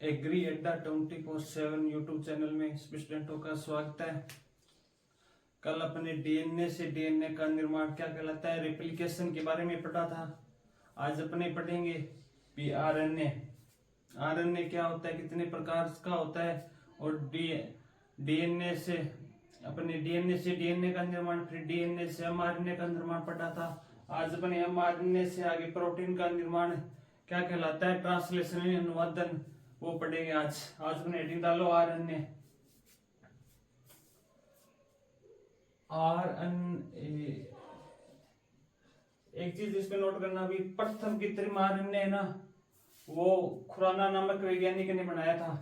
Agree अड्डा 24/7 YouTube channel में स्टूडेंटों का स्वागत है। कल अपने डीएनए से डीएनए का निर्माण क्या कहलाता है, रेप्लिकेशन के बारे में पढ़ा था। आज अपने पढ़ेंगे भी आरएनए। आरएनए क्या होता है, कितने प्रकार का होता है, और डीएनए से डीएनए का निर्माण, फिर डीएनए से एमआरएनए का निर्माण पढ़ा था। आज अपने एमआरएनए से आगे प्रोटीन का निर्माण क्या कहलाता है, ट्रांसलेशन अनुवादन, वो पढ़ेंगे आज। अपने हेडिंग डालो आरएनए। एक चीज इस पे नोट करना, भी प्रथम कृत्रिम आरएनए है ना, वो खुराना नामक वैज्ञानिक ने बनाया था।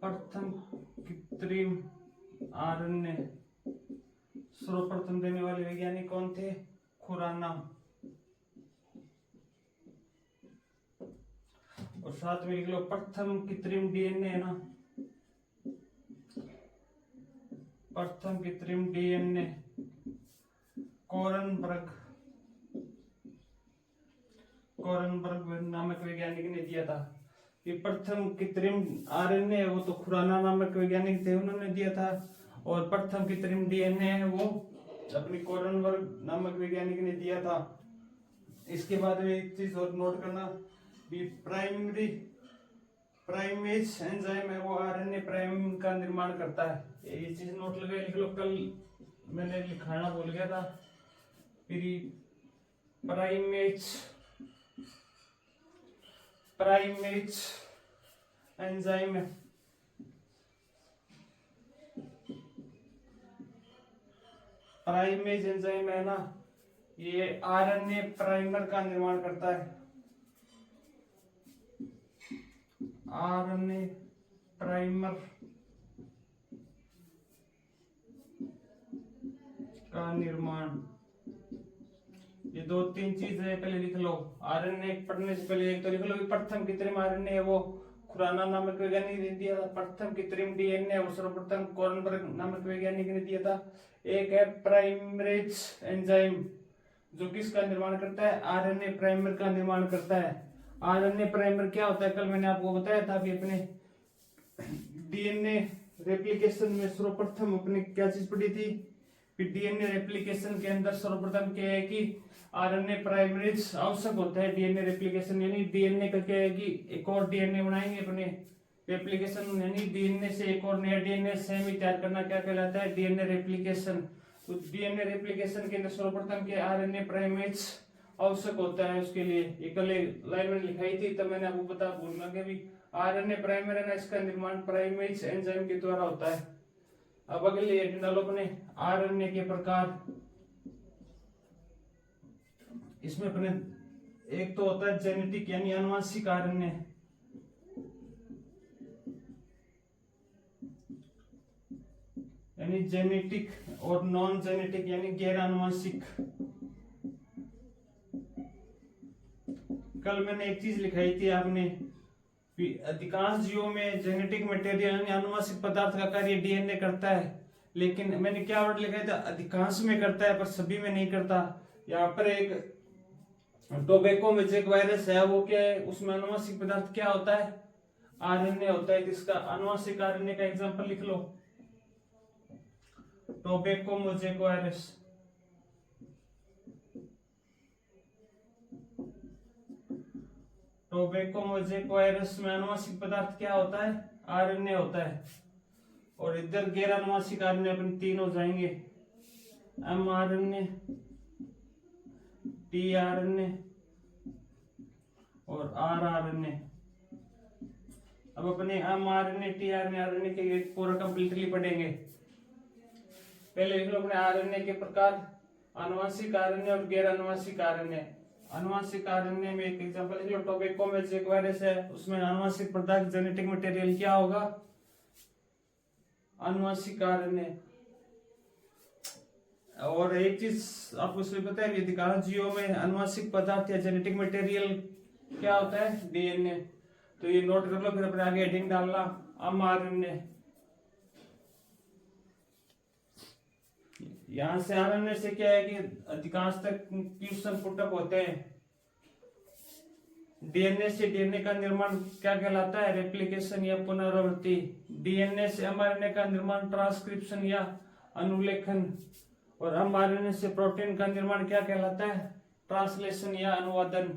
प्रथम कृत्रिम आरएनए सर्वप्रथम देने वाले वैज्ञानिक कौन थे? खुराना। और साथ में लिख लो प्रथम कृत्रिम डीएनए है ना, प्रथम कृत्रिम डीएनए कोरनबर्ग नामक वैज्ञानिक ने दिया था। ये प्रथम कृत्रिम आरएनए वो तो खुराना नामक वैज्ञानिक थे, उन्होंने दिया था। और प्रथम कृत्रिम डीएनए है वो अपनी कोरनबर्ग नामक वैज्ञानिक ने दिया था। इसके बाद में एक चीज और नोट करना, भी प्राइमेज एंजाइम है वो आरएनए प्राइम का निर्माण करता है। ये चीज नोट लगे लिख लो, कल मैंने लिखाना भूल गया था। प्राइमेज एंजाइम है ना, ये आरएनए प्राइमर का निर्माण करता है। आरएनए प्राइमर का निर्माण, ये दो तीन चीज है, पहले लिख लो। आरएनए पढ़ने से पहले एक तो लिख लो प्रथम कृत्रिम आरएनए है वो खुराना नामक वैज्ञानिक ने दिया था। प्रथम कृत्रिम डीएनए वो सर्वप्रथम कोरनबर्ग नामक वैज्ञानिक ने दिया था। एक है प्राइमरेज एंजाइम जो किसका निर्माण करता है, आरएनए प्राइमर का निर्माण करता है। आरएनए प्राइमर क्या होता है, कल मैंने आपको बताया था। अभी अपने डीएनए रेप्लिकेशन में सर्वप्रथम अपने क्या चीज पढ़ी थी, डीएनए रेप्लिकेशन के अंदर सर्वप्रथम क्या है कि आरएनए प्राइमरेज आवश्यक होता है। डीएनए रेप्लिकेशन यानी डीएनए का क्या है कि एक और डीएनए बनाएंगे अपने रेप्लिकेशन, यानी डीएनए से एक और नया डीएनए सेम ही तैयार करना क्या कहलाता है, डीएनए रेप्लिकेशन। तो डीएनए रेप्लिकेशन के अंदर सर्वप्रथम के आरएनए प्राइमरेज आवश्यक होता है। उसके लिए ये कल लाइन में लिखाई थी, तब मैंने आपको बता भूलना कि भी आरएनए प्राइमर है ना, इसका निर्माण प्राइमरेज एंजाइम के द्वारा होता है। अब अगले डालो अपने आरएनए के प्रकार। इसमें अपने एक तो होता है जेनेटिक यानी आनुवंशिक आरएनए, यानी जेनेटिक, और नॉन जेनेटिक यानी गैर आनुवंशिक। कल मैंने एक चीज लिखाई थी आपने, अधिकांश जीवों में जेनेटिक मटेरियल यानी आनुवंशिक पदार्थ का कार्य डीएनए करता है, लेकिन मैंने क्या वर्ड लिखा था, अधिकांश में करता है पर सभी में नहीं करता। यहाँ पर एक टोबैको मैजिक वायरस है, वो क्या है, उसमें आनुवंशिक पदार्थ क्या होता है, आरएनए होता है। इसका आनुवंशिक आरएनए का एग्जांपल लिख लो, tobacco mosaic virus. Tobacco mosaic virus में आनुवंशिक पदार्थ क्या होता है, आरएनए होता है। और इधर गैर आनुवंशिक आरएनए अपन तीन हो जाएंगे, एमआरएनए, टीआरएनए और आरआरएनए। अब अपने एमआरएनए, टीआरएनए, आरएनए के पूरा कंप्लीटली पढ़ेंगे। पहले लिख लो अपने आरएनए के प्रकार, आनुवंशिक आरएनए और गैर आनुवंशिक आरएनए। आनुवंशिक आरएनए में एक एग्जांपल लिख लो, टोबैको मैजिक वायरस है, उसमें आनुवंशिक पदार्थ जेनेटिक मटेरियल क्या होगा, आनुवंशिक आरएनए। और एक चीज आपको इसमें पता है, अधिकांश जीवों में आनुवंशिक पदार्थ या जेनेटिक मटेरियल क्या होता है, डीएनए। तो ये नोट कर लो, फिर अपने आगे हेडिंग डालना एमआरएनए। यहाँ से आरएनए से क्या है कि अधिकांश तक क्वेश्चन पुटअप होते हैं। डीएनए से डीएनए का निर्माण क्या कहलाता है? रेप्लिकेशन या पुनरावृत्ति। डीएनए से एमआरएनए का निर्माण ट्रांसक्रिप्शन या अनुलेखन। और एमआरएनए से प्रोटीन का निर्माण क्या कहलाता है? ट्रांसलेशन या अनुवादन।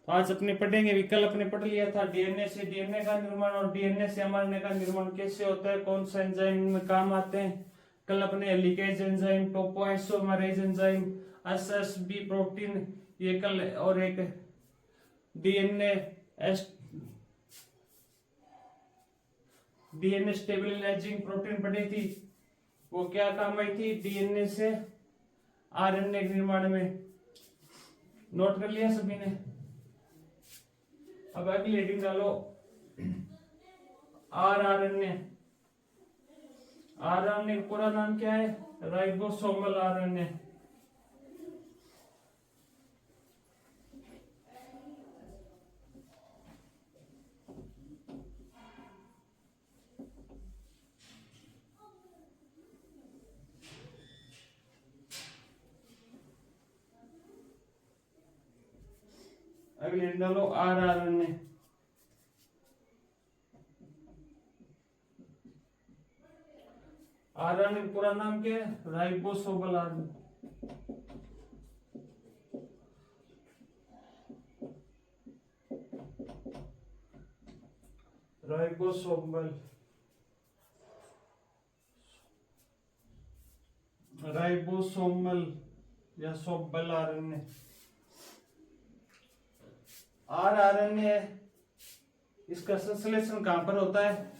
तो आज अपने पढ़ेंगे, विकल्प अपने पढ़ लिया था, डीएनए से डीएनए का निर्माण और डीएनए से एमआरएनए का निर्माण कैसे होता है, कौन सा एंजाइम में काम आते हैं। कल अपने helicase enzyme, topoisomerase enzyme, SSB protein, ये कल, और एक डीएनए स्टेबलाइजिंग प्रोटीन पढ़ी थी, वो क्या काम आई थी? डीएनए से आरएनए के निर्माण में। नोट कर लिया सभी ने? अब अगली हेडिंग डालो, आरएनए। आरएनए का पूरा नाम क्या है? Ribosomal RNA. अगले डालो आरएनए। आरएनए का पूरा नाम क्या है? Ribosomal RNA. राइबोसोमल या सोबल आरएनए। आरएनए, इसका संश्लेषण कहां पर होता है?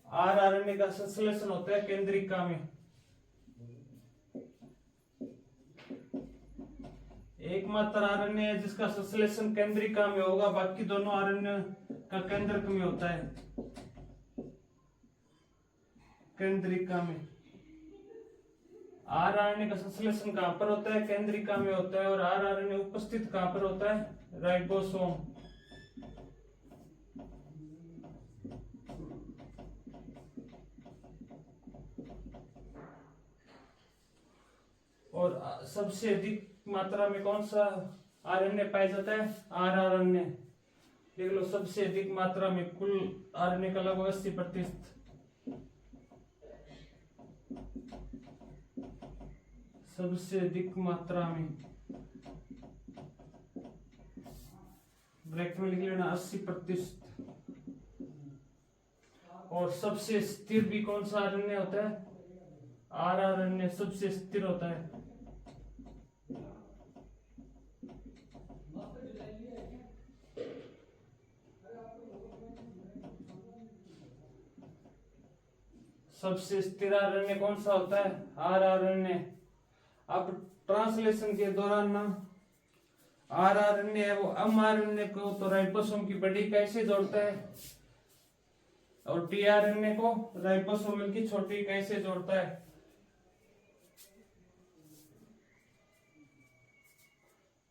आरएनए का संश्लेषण होता है केंद्रिका में। एकमात्र आरएनए है जिसका संश्लेषण केंद्रिका में होगा, बाकी दोनों आरएनए का केंद्रक में होता है, केंद्रिका में। आरएनए का संश्लेषण कहां पर होता है? केंद्रिका में होता है। और आरएनए उपस्थित कहां पर होता है? राइबोसोम। और सबसे अधिक मात्रा में कौन सा आरएनए पाया जाता है? आरएनए। देख लो, सबसे अधिक मात्रा में कुल आरएनए का लगभग 80%। सबसे अधिक मात्रा में, ब्रैकेट में लिख लेना 80%। और सबसे स्थिर भी कौन सा आरएनए होता है? आरएनए सबसे स्थिर होता है। सबसे स्थिर आरएनए कौन सा होता है? आरएनए। अब ट्रांसलेशन के दौरान ना आरएनए है वो एमआरएनए को तो राइबोसोम की बड़ी इकाई से जोड़ता है, और टीआरएनए को राइबोसोमल की छोटी इकाई से जोड़ता है।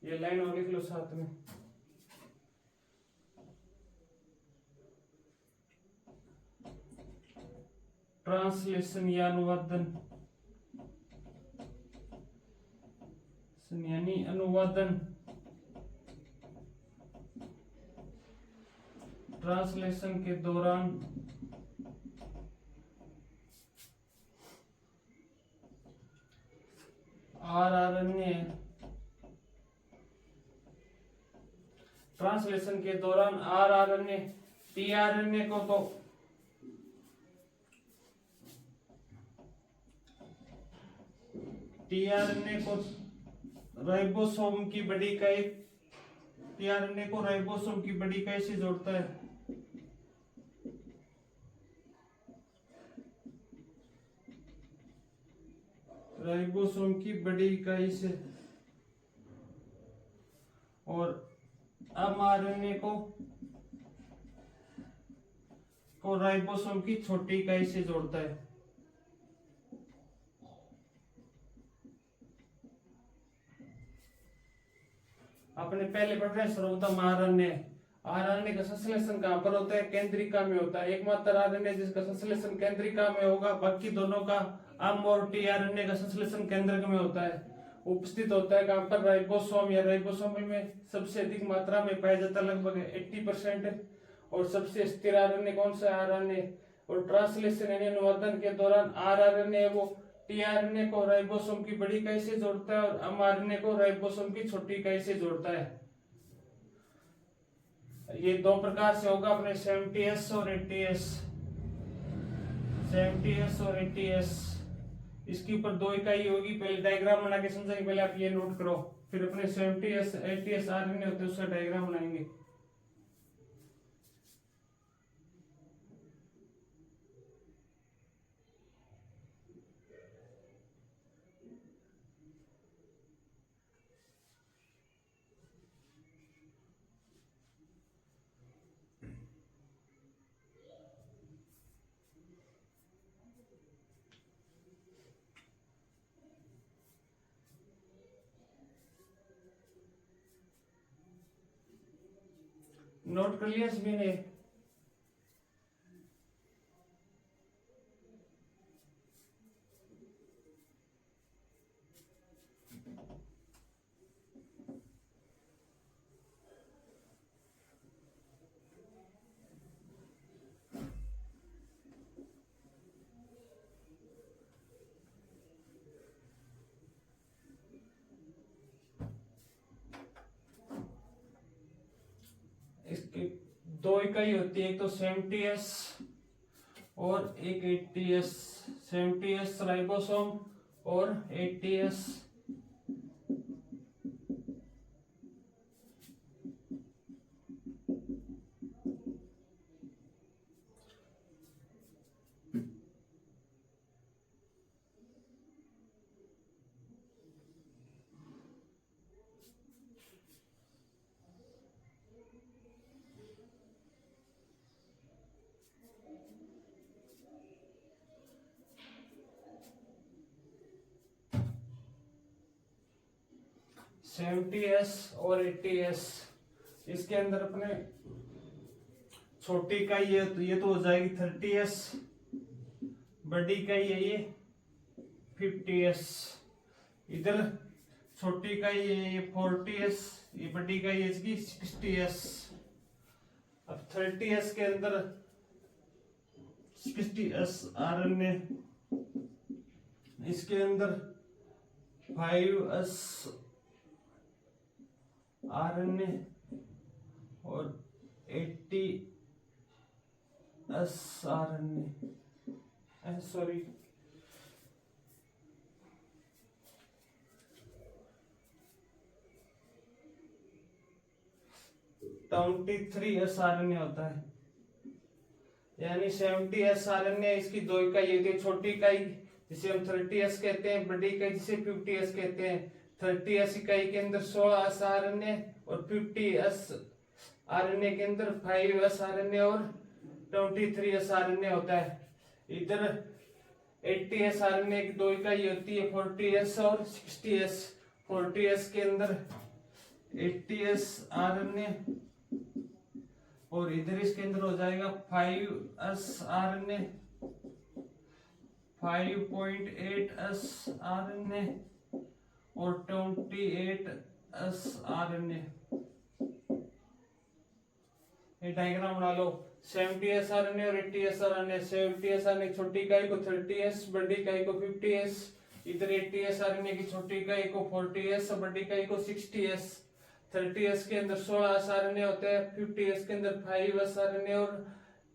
ये लाइन और लिख लो साथ में। ट्रांसलेशन या अनुवादन, यानी अनुवादन। ट्रांसलेशन के दौरान आरएनए, ट्रांसलेशन के दौरान आरएनए टीआरएनए को तो टीआरएनए को राइबोसोम की बड़ी इकाई, टीआरएनए को राइबोसोम की बड़ी इकाई से जोड़ता है। राइबोसोम की बड़ी इकाई से। और एमआरएनए को राइबोसोम की छोटी इकाई से जोड़ता है। आपने पहले पढ़ रहे सर्वोत्तम आरएनए। आरएनए का संश्लेषण कहां पर होता है? केंद्रिका में होता है। एकमात्र आरएनए जिसका संश्लेषण केंद्रिका में होगा, बाकी दोनों का एम और टीआरएनए का संश्लेषण केंद्रक में होता है। उपस्थित होता है कहाँ पर, राइबोसोम या राइबोसोम में सबसे अधिक मात्रा में पाया जाता है, लगभग 80%। और सबसे स्थिर आरएनए कौन सा आरएनए। और ट्रांसलेशन यानी अनुवादन के दौरान आरआरएनए वो टीआरएनए को राइबोसोम की बड़ी इकाई से जोड़ता है और एमआरएनए को राइबोसोम की छोटी इकाई से जोड़ता है। ये दो प्रकार से होगा अपने 70S और 80S। 70S और 80S इसके ऊपर दो इकाई होगी। पहले डायग्राम बना के समझेंगे, पहले आप ये नोट करो, फिर अपने 70S 80S आरएनए होते हैं उसका डायग्राम बनाएंगे। नोट कर लिया सभी ने। इसकी दो इकाई होती है, एक तो 70S और एक 80S। 70S राइबोसोम और 80S 70S और 80S इसके अंदर अपने छोटी इकाई है तो ये तो हो जाएगी 30S, बड़ी इकाई है ये 50S। इधर छोटी इकाई है ये 40S, ये बड़ी इकाई है इसकी 60S। अब 30S के अंदर 60S आरएनए, इसके अंदर 5S आरएनए और 80S RNA, sorry 23S RNA होता है। यानी 70S आरएनए इसकी दो इकाई होती है, छोटी इकाई जिसे हम 30S कहते हैं, बड़ी इकाई जिसे 50S कहते हैं। 30S इकाई के अंदर 16S आरएनए और 50S आरएनए के अंदर 5S आरएनए और 23S आरएनए होता है। इधर 80S आरएनए की दो इकाई होती है, 40S और 60S। 40S के अंदर 80S आरएनए और इधर इसके अंदर हो जाएगा 5S आरएनए, 5.8S आरएनए और 28S आरएनए। ये डायग्राम बना लो। 70S आरएनए और 80S आरएनए। 70S आरएनए छोटी इकाई को 30S, बड़ी इकाई को 50S। इधर 80S आरएनए की छोटी इकाई को 40S और बड़ी इकाई को 60S। 30S के अंदर 16S आरएनए होते हैं, 50S के अंदर 5S आरएनए और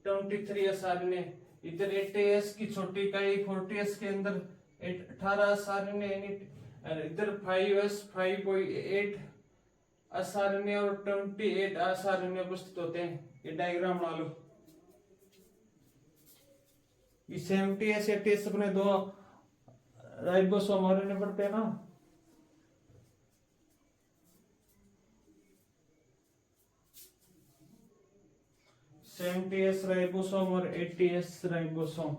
23S आरएनए। इधर 80S की छोटी इकाई 40S के अंदर 18S आरएनए, इधर 5S 5.8S आरएनए और 28S आरएनए उपस्थित होते हैं। ये डायग्राम बना लो। ये 70S 80S अपने दो राइबोसोम आरएनए पढ़ते हैं ना। सेवेंटी राइबोसोम और 80S राइबोसोम।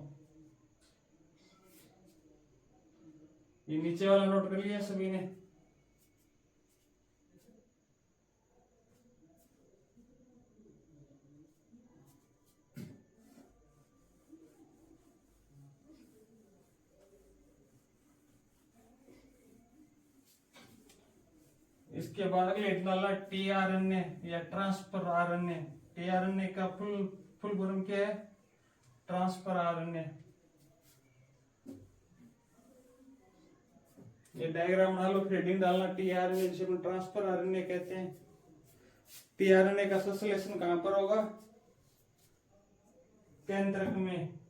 ये नीचे वाला नोट कर लिया सभी ने। इसके बाद अगले डाला टीआरएनए या ट्रांसफर आरएनए। टीआरएनए का फुल फॉर्म क्या है? Transfer RNA. ये डायग्राम बना लो, फिर हेडिंग डालना टीआरएनए, जिसे हम ट्रांसफर आरएनए कहते हैं। टीआरएनए का संश्लेषण कहां पर होगा? केंद्रक में।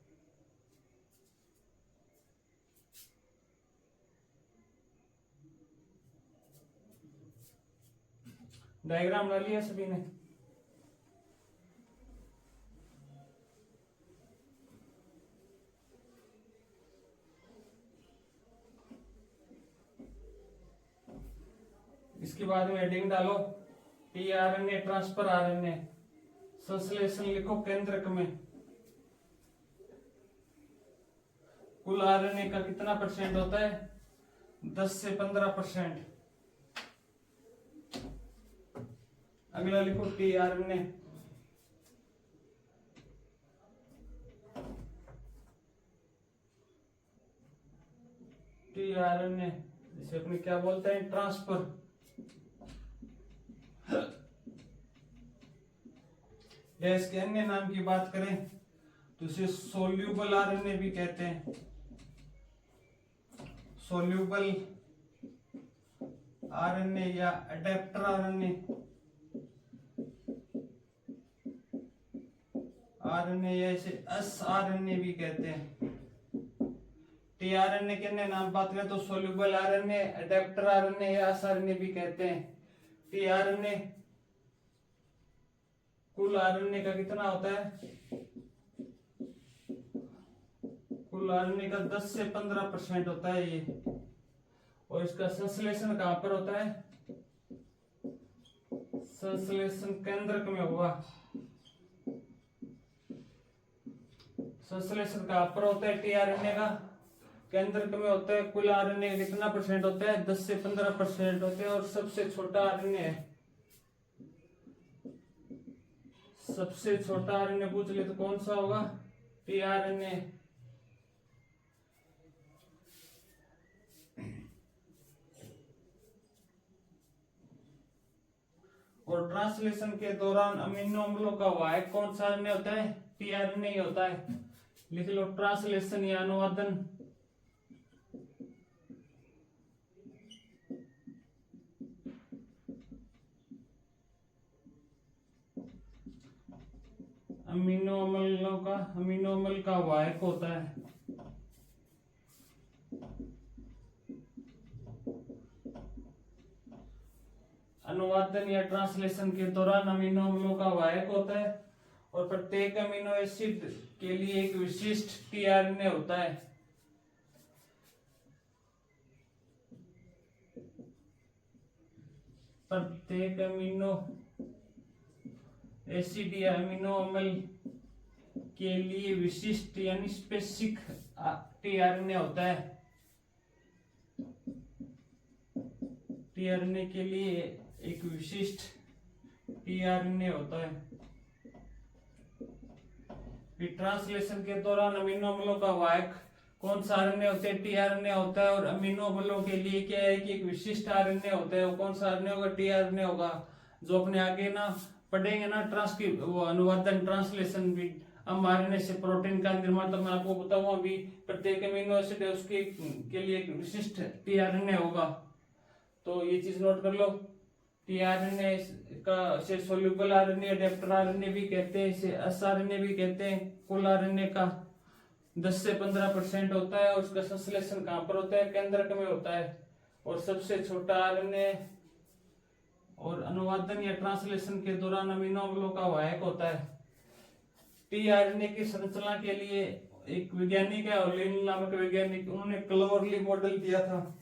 डायग्राम डाल लिया सभी ने? इसके बाद में हेडिंग डालो टीआरएनए ट्रांसफर आरएनए, संश्लेषण लिखो केंद्रक में। कुल आरएनए का कितना परसेंट होता है? 10 से 15%। अगला लिखो टीआरएनए। टीआरएनए जिसे अपने क्या बोलते हैं? ट्रांसफर। या इसके अन्य नाम की बात करें तो इसे सोल्यूबल आरएनए भी कहते हैं। सोल्यूबल आरएनए या अडेप्टर आरएनए, या इसे एस आरएनए भी कहते हैं। टीआरएनए के अन्य नाम बात करें तो सोल्यूबल आरएनए, अडेप्टर आरएनए या एस आरएनए भी कहते हैं। टीआरएनए कुल आरएनए का कितना होता है? कुल आरएनए का 10 से 15% होता है ये। और इसका संश्लेषण कहां पर होता है? संश्लेषण केंद्रक में होगा। संश्लेषण कहां पर होता है? टीआरएनए का केंद्रक में होता है। कुल आरएनए कितना परसेंट होता है? 10 से 15% होते हैं। और सबसे छोटा आरएनए है, सबसे छोटा आरएनए पूछ ले तो कौन सा होगा? टीआरएनए। और ट्रांसलेशन के दौरान अमीनो अम्लों का वाहक कौन सा आरएनए होता है? टीआरएनए ही होता है। लिख लो ट्रांसलेशन या अनुवादन। अमीनो अम्ल का वाहक होता है। अनुवादन या ट्रांसलेशन के दौरान अमीनो अम्लों का वाहक होता है। और प्रत्येक अमीनो एसिड के लिए एक विशिष्ट टीआरएनए होता है। प्रत्येक अमीनो एसिड या अमीनो अम्ल के लिए विशिष्ट यानी स्पेसिफिक टीआरएनए होता है। टीआरएनए के लिए एक विशिष्ट टीआरएनए होता है। ट्रांसलेशन के दौरान अमीनो अम्लों का वाहक कौन सा आरएनए होता है? टीआरएनए होता है। और अमीनो अम्लों के लिए क्या है कि एक विशिष्ट आरएनए होता है। वो कौन सा आरएनए होगा? टीआरएनए होगा। जो अपने आगे ना पढ़ेंगे ना वो अनुवादन ट्रांसलेशन भी। अब आरएनए से प्रोटीन का निर्माण, तो मैं आपको बताऊंगा अभी। प्रत्येक अमीनो एसिड है उसके के लिए एक विशिष्ट टीआरएनए होगा। तो ये चीज नोट कर लो। टीआरएनए का से सोल्यूबल आरएनए, अडेप्टर आरएनए भी कहते हैं, इसे एसआरएनए भी कहते हैं। कुल आरएनए का 10 से 15% होता है। और उसका संश्लेषण कहां पर होता है? केंद्रक में होता है। और सबसे छोटा आरएनए और अनुवादन या ट्रांसलेशन के दौरान अमीनो अम्लों का वाहक होता है। टीआरएनए की संरचना के लिए एक वैज्ञानिक है, ओलिन नामक वैज्ञानिक, उन्होंने क्लोवरली मॉडल दिया था।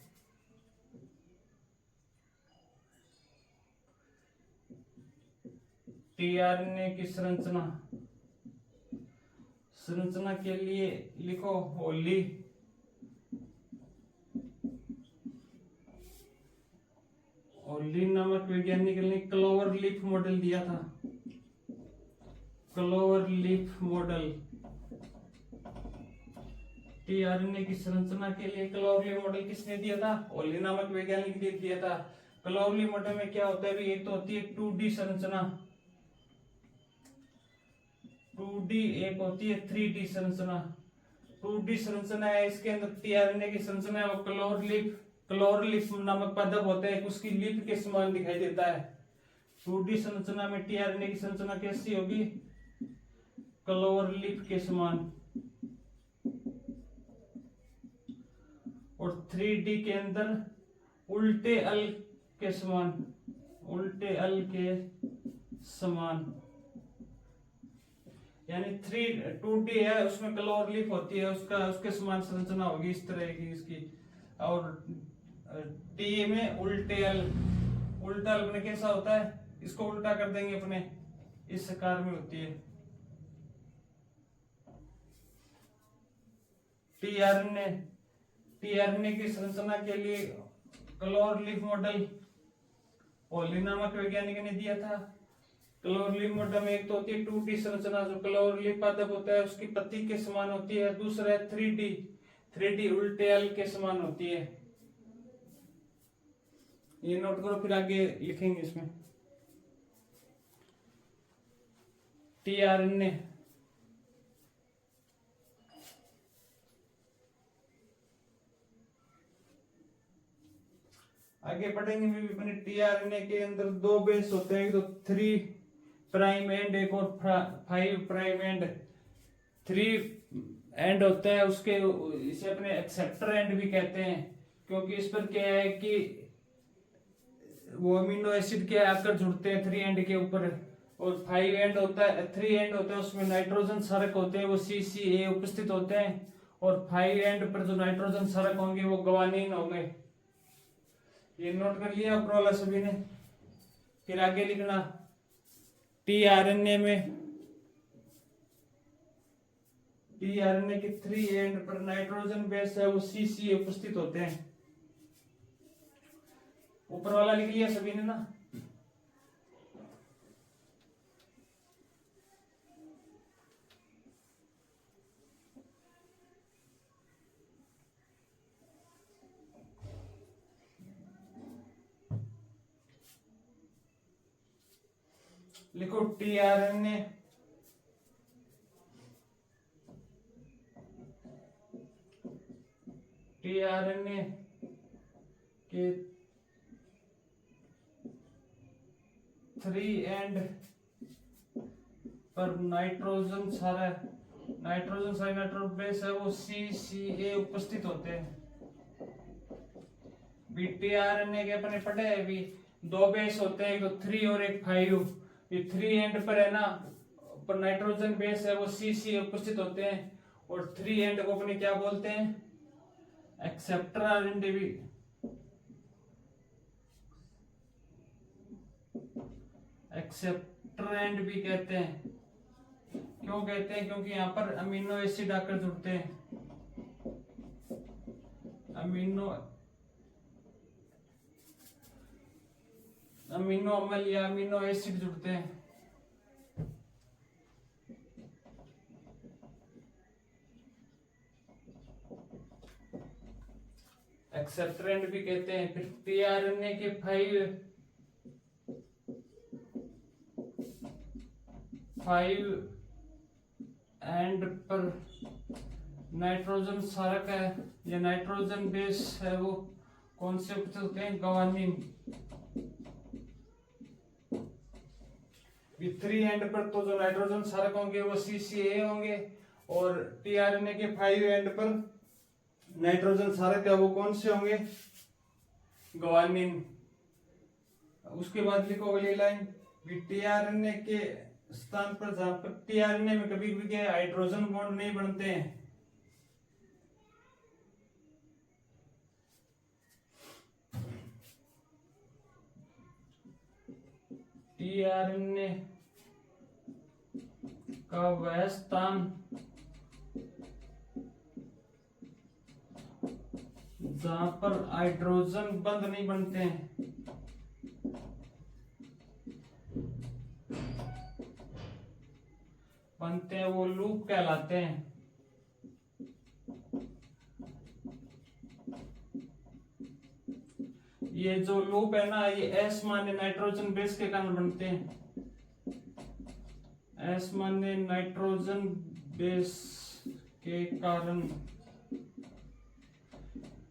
टीआरएनए की संरचना के लिए लिखो ओली। ओली नामक वैज्ञानिक ने क्लोवर लीफ मॉडल दिया था। क्लोवर लीफ मॉडल टीआरएनए की संरचना के लिए क्लोवर लीफ मॉडल किसने दिया था? ओली नामक वैज्ञानिक ने दिया था। क्लोरली मॉडल में क्या होता है भी, एक तो होती है 2D संरचना 2D, एक होती है 3D संरचना। 2D संरचना है, इसके अंदर टीआरएनए की संरचना है वो क्लोरलिफ नामक पदार्थ होता है, उसकी लिप के समान दिखाई देता है। 2D संरचना में टीआरएनए की संरचना कैसी होगी, क्लोरलिफ के समान। और 3D के अंदर उल्टे अल के समान, उल्टे अल के समान। यानी 2D है उसमें क्लोरलिफ होती है, उसके समान संरचना होगी इस तरह की इसकी। और टी में उल्टे अल, उल्टा अल में कैसा होता है, इसको उल्टा कर देंगे अपने, इस आकार में होती है। टीआरएनए की संरचना के लिए क्लोरलिफ मॉडल ओली नामक वैज्ञानिक ने दिया था। क्लोरलिफ मॉडल में एक तो होती है 2D संरचना, जो क्लोरलिफ पादप होता है उसकी पत्ती के समान होती है। दूसरा है 3D उल्टे अल के समान होती है। ये नोट करो, फिर आगे लिखेंगे इसमें। टीआरएनए आगे पढ़ेंगे भी अपने। टीआरएनए के अंदर दो बेस होते हैं, एक तो 3 प्राइम एंड, एक और 5 प्राइम एंड। 3 एंड होता है उसके, इसे अपने एक्सेप्टर एंड भी कहते हैं, क्योंकि इस पर क्या है कि वो अमीनो एसिड के आकर जुड़ते हैं 3 एंड के ऊपर। और 5 एंड होता है, 3 एंड होता है उसमें नाइट्रोजन क्षारक होते हैं, वो CCA उपस्थित होते हैं। और 5 एंड पर जो नाइट्रोजन क्षारक होंगे वो ग्वानिन होंगे। ये नोट कर लिया प्रोला सभी ने। फिर आगे लिखना, टीआरएनए के 3 एंड पर नाइट्रोजन बेस है वो CCA उपस्थित होते हैं। ऊपर वाला लिख लिया सभी ने ना। लिखो टीआरएनए के 3 एंड पर नाइट्रोजन बेस है वो CCA उपस्थित होते हैं। टीआरएनए के अपने पढ़े है भी, दो बेस होते हैं, एक तो 3 और एक 5। ये 3 एंड पर है ना, पर नाइट्रोजन बेस है वो CCA उपस्थित होते हैं। और 3 एंड को अपने क्या बोलते हैं, एक्सेप्टर आरएनए भी, एक्सेप्टर एंड भी कहते हैं। क्यों कहते हैं, क्योंकि यहाँ पर अमीनो एसिड आकर जुड़ते हैं, अमीनो अम्ल या अमीनो एसिड जुड़ते हैं। एक्सेप्टर एंड भी कहते हैं। फिर टीआरएनए के 5 एंड पर नाइट्रोजन क्षारक है या नाइट्रोजन बेस है वो कौन से उपस्थित होते हैं, ग्वानिन। 3 एंड पर तो जो नाइट्रोजन क्षारक होंगे वो CCA होंगे। और टीआरएनए के 5 एंड पर नाइट्रोजन क्षारक है वो कौन से होंगे, ग्वानिन। उसके बाद लिखो अगली लाइन, टीआरएनए के स्थान पर जहां पर टीआरएनए में कभी भी क्या हाइड्रोजन बॉन्ड नहीं बनते हैं, टीआरएनए का वह स्थान जहां पर हाइड्रोजन बंध नहीं बनते हैं, वो लूप कहलाते हैं। ये जो लूप है ना, ये एस मान्य नाइट्रोजन बेस के कारण बनते हैं। एस मान्य नाइट्रोजन बेस के कारण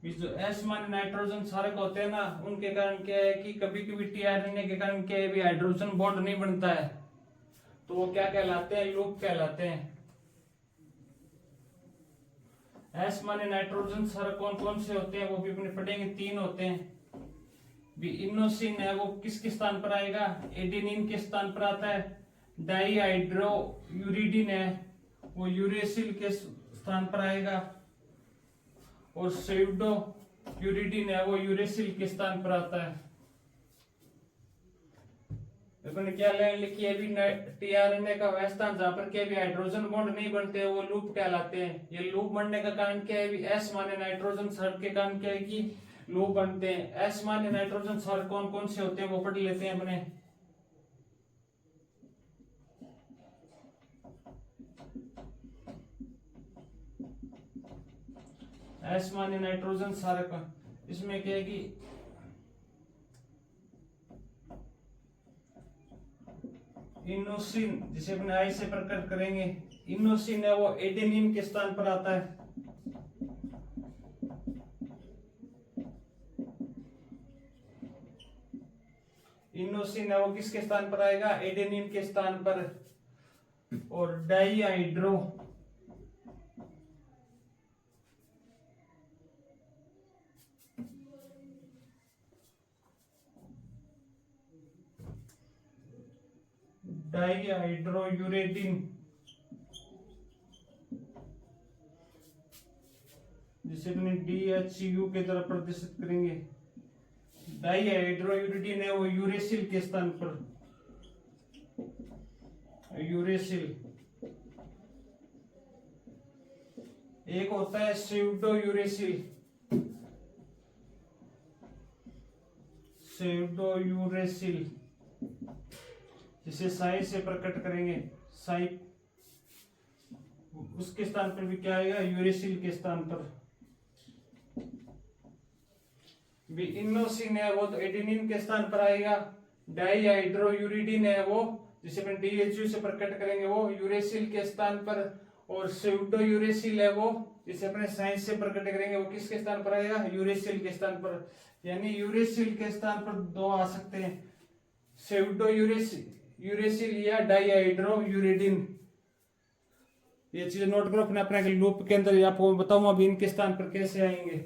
जो एस मान्य नाइट्रोजन क्षारक होते हैं ना, उनके कारण क्या है कि कभी कभी टीआरएनए के कारण क्या है भी हाइड्रोजन बॉन्ड नहीं बनता है, तो वो क्या कहलाते हैं, लूप कहलाते हैं। एस मान्य नाइट्रोजन क्षारक कौन कौन से होते हैं वो भी अपने पढ़ेंगे, 3 होते हैं। भी इनोसिन है वो किसके स्थान पर आएगा, एडेनिन के स्थान पर आता है। डाईहाइड्रो यूरिडिन है वो यूरेसिल के स्थान पर आएगा। और सेउडो यूरिडिन है वो यूरेसिल के स्थान पर आता है। अपन क्या लाइन लिखी है, अभी टीआरएनए का वह स्थान जहां पर क्या भी हाइड्रोजन बॉन्ड नहीं बनते वो लूप कहलाते हैं। ये लूप बनने का कारण क्या है, एस मान्य नाइट्रोजन क्षारक के कारण क्या है कि लूप बनते हैं। एस मान्य नाइट्रोजन क्षारक कौन कौन से होते हैं वो पढ़ लेते हैं अपने। एस मान्य नाइट्रोजन क्षारक, इसमें क्या है कि इनोसिन, जिसे अपने आई से प्रकट करेंगे, इनोसिन है वो एडेनिन के स्थान पर आता है। इनोसिन है वो किसके स्थान पर आएगा, एडेनिन के स्थान पर। और डाईहाइड्रो डाईहाइड्रोयूरेडिन, जिसे अपने DHU के तरफ प्रदर्शित करेंगे। डाईहाइड्रोयूरिडिन है वो यूरेसिल के स्थान पर, यूरेसिल। एक होता है स्यूडो यूरेसिल, स्यूडो यूरेसिल जिसे साई से प्रकट करेंगे, साई, उसके स्थान पर भी क्या आएगा, यूरेसिल के स्थान पर। भी इनोसिन है वो तो एडेनिन के स्थान पर आएगा। डाईहाइड्रोयूरिडिन है वो जिसे अपन DHU से प्रकट करेंगे वो यूरेसिल के स्थान पर। और स्यूडो यूरेसिल है वो जिसे अपने साइंस से प्रकट करेंगे वो किसके स्थान पर आएगा, यूरेसिल के स्थान पर। यानी यूरेसिल के स्थान पर 2 आ सकते हैं, स्यूडो यूरेसिल या डाईहाइड्रोयूरिडिन। ये चीज नोट करो अपने अपने लूप के अंदर, आपको बताऊंगा अभी इनके स्थान पर कैसे आएंगे।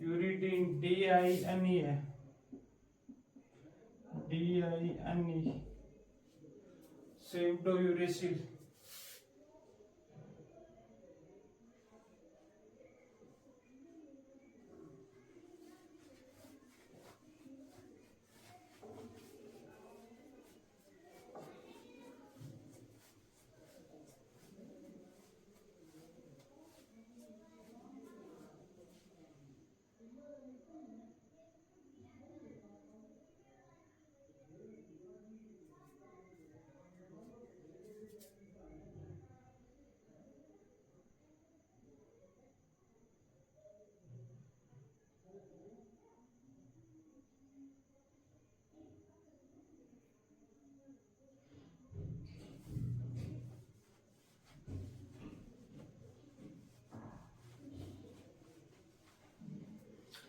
यूरिडिन DINE है, DINE, स्यूडो यूरेसिल।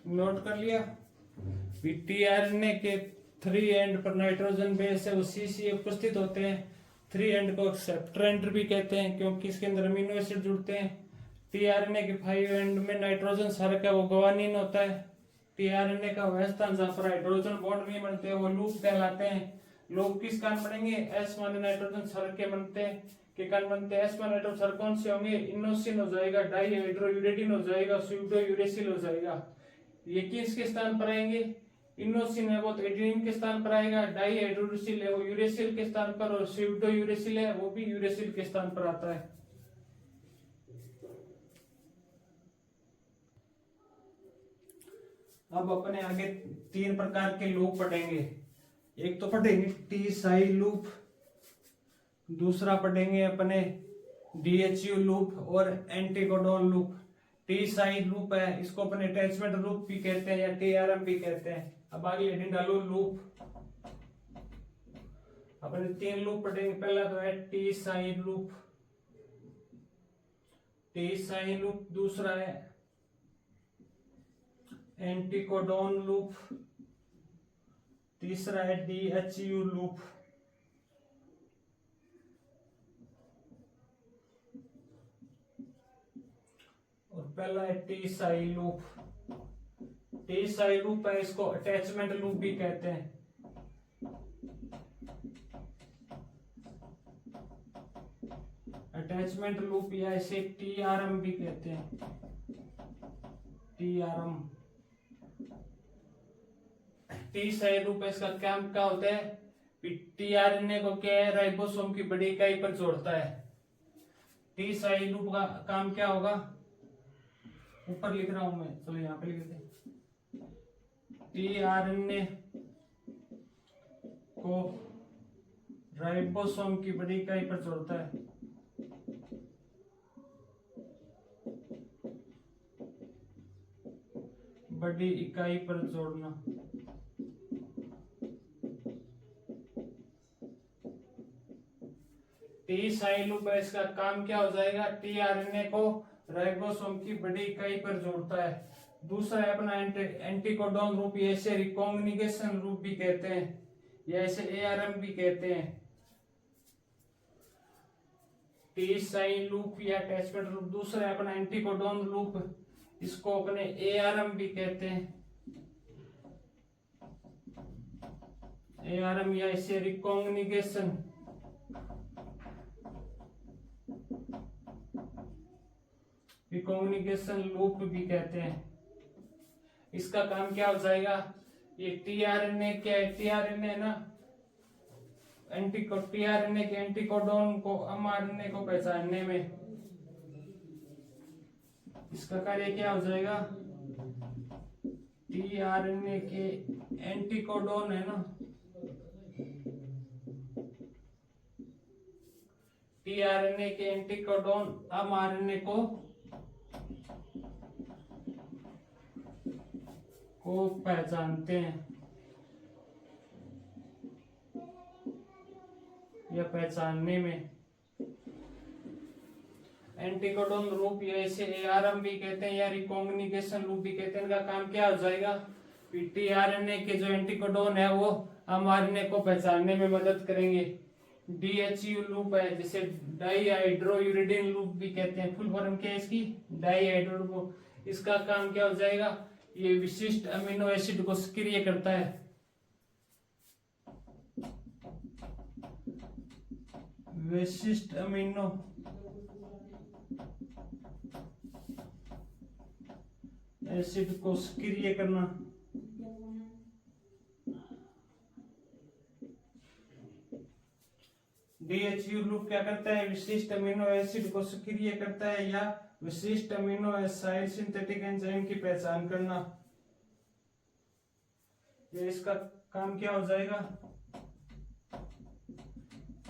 नोट कर लिया। टीआरएनए के 3 एंड पर नाइट्रोजन बेस है वो CC उपस्थित होते हैं। 3 एंड को सेप्टर एंड भी कहते हैं क्योंकि इसके अंदर अमीनो एसिड जुड़ते हैं। टीआरएनए के 5 एंड में नाइट्रोजन क्षारक है वो ग्वानिन होता है। टीआरएनए का वह स्थान जहां पर हाइड्रोजन बॉन्ड नहीं बनते वो लूप कहलाते हैं। लूप किस कारण बनेंगे, एस मान्य नाइट्रोजन क्षारक के बनते हैं, के कारण बनते हैं। एस मान्य नाइट्रोजन क्षारक कौन से होंगे, इनोसिन हो जाएगा, डाईहाइड्रोयूरेडिन हो जाएगा, स्यूडो यूरेसिल हो जाएगा। ये किसके स्थान पर आएंगे, इनोसिन है वो तो एडेनिन के स्थान पर आएगा, डाईहाइड्रोयूरेसिल है वो यूरेसिल के स्थान पर, और स्यूडो यूरेसिल है वो भी यूरेसिल के स्थान पर आता है। अब अपने आगे 3 प्रकार के लूप पढ़ेंगे। एक तो पढ़ेंगे टी साई लूप, दूसरा पढ़ेंगे अपने DHU लूप और anticodon loop. T side loop है, इसको अपने अटैचमेंट लूप भी कहते हैं या TRM भी कहते हैं। अब आगे हेडिंग डालो लूप। अपने 3 लूप पढ़ेंगे। पहला तो है T side loop, T side loop. दूसरा है एंटीकोडोन लूप। तीसरा है DHU लूप। और पहला है T Sai loop. T Sai loop है, इसको अटैचमेंट लूप भी कहते हैं। अटैचमेंट लूप या इसे TRM भी कहते हैं। TRM टी साई लूप है, इसका काम क्या होता है? tRNA को क्या है, राइबोसोम की बड़ी इकाई पर जोड़ता है। टी साई लूप का काम क्या होगा? ऊपर लिख रहा हूं मैं, चलो यहाँ पे लिख देते। tRNA को राइबोसोम की बड़ी इकाई पर जोड़ता है। बड़ी इकाई पर जोड़ना। टी साई लूप है, इसका काम क्या हो जाएगा? tRNA को राइबोसोम की बड़ी इकाई पर जोड़ता है। दूसरा है अपना एंटीकोडोन लूप, या इसे रिकॉग्निशन लूप भी कहते हैं या इसे ARM भी कहते हैं। टी साई लूप या अटैचमेंट लूप। दूसरा है अपना एंटीकोडोन लूप, इसको अपने ARM भी कहते हैं। ARM या इसे रिकॉग्निशन लूप भी कहते हैं। इसका काम क्या हो जाएगा? ये tRNA क्या है? tRNA है ना, tRNA के एंटीकोडोन को mRNA को पहचानने में इसका कार्य क्या हो जाएगा? tRNA के एंटीकोडोन है ना, tRNA के एंटीकोडोन mRNA को पहचानते हैं या पहचानने में। एंटीकोडोन लूप या इसे ARM भी कहते हैं या रिकॉग्निशन लूप भी कहते हैं। इनका काम क्या हो जाएगा? tRNA के जो एंटीकोडोन है वो mRNA को पहचानने में मदद करेंगे। DHU लूप है, जिसे डाईहाइड्रोयूरिडीन लूप भी कहते हैं। फुल फॉर्म क्या है इसकी? डाईहाइड्रो। इसका काम क्या हो जाएगा? ये विशिष्ट अमीनो एसिड को सक्रिय करता है। विशिष्ट अमीनो एसिड को सक्रिय करना। DHU लूप क्या करता है? विशिष्ट अमीनो एसिड को सक्रिय करता है या विशिष्ट अमीनो एसिड सिंथेटिक एंजाइम की पहचान करना। ये इसका काम क्या हो जाएगा?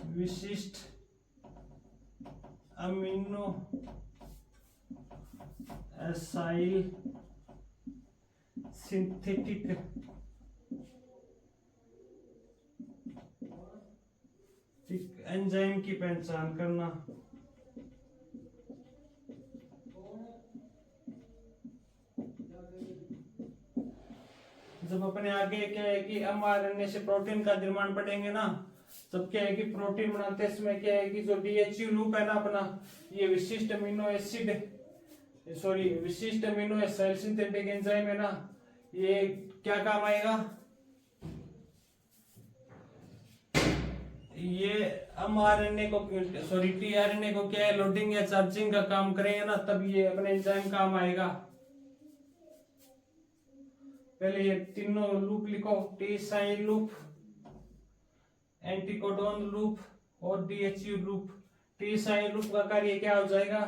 विशिष्ट अमीनो एसिड सिंथेटिक एंजाइम की पहचान करना। जब अपने आगे क्या है कि mRNA से प्रोटीन का निर्माण पढ़ेंगे ना, तब क्या है कि प्रोटीन बनाते समय क्या है कि जो DHU लूप है ना अपना, ये विशिष्ट अमीनो एसिड सिंथेटिक एंजाइम है ना, ये क्या काम आएगा? ये mRNA को tRNA को क्या है, लोडिंग या चार्जिंग का काम करेंगे ना, तब ये अपने एंजाइम काम आएगा। पहले ये तीनों लूप लिखो, T Sai loop, anticodon loop और DHU loop. T Sai loop का कार्य क्या हो जाएगा?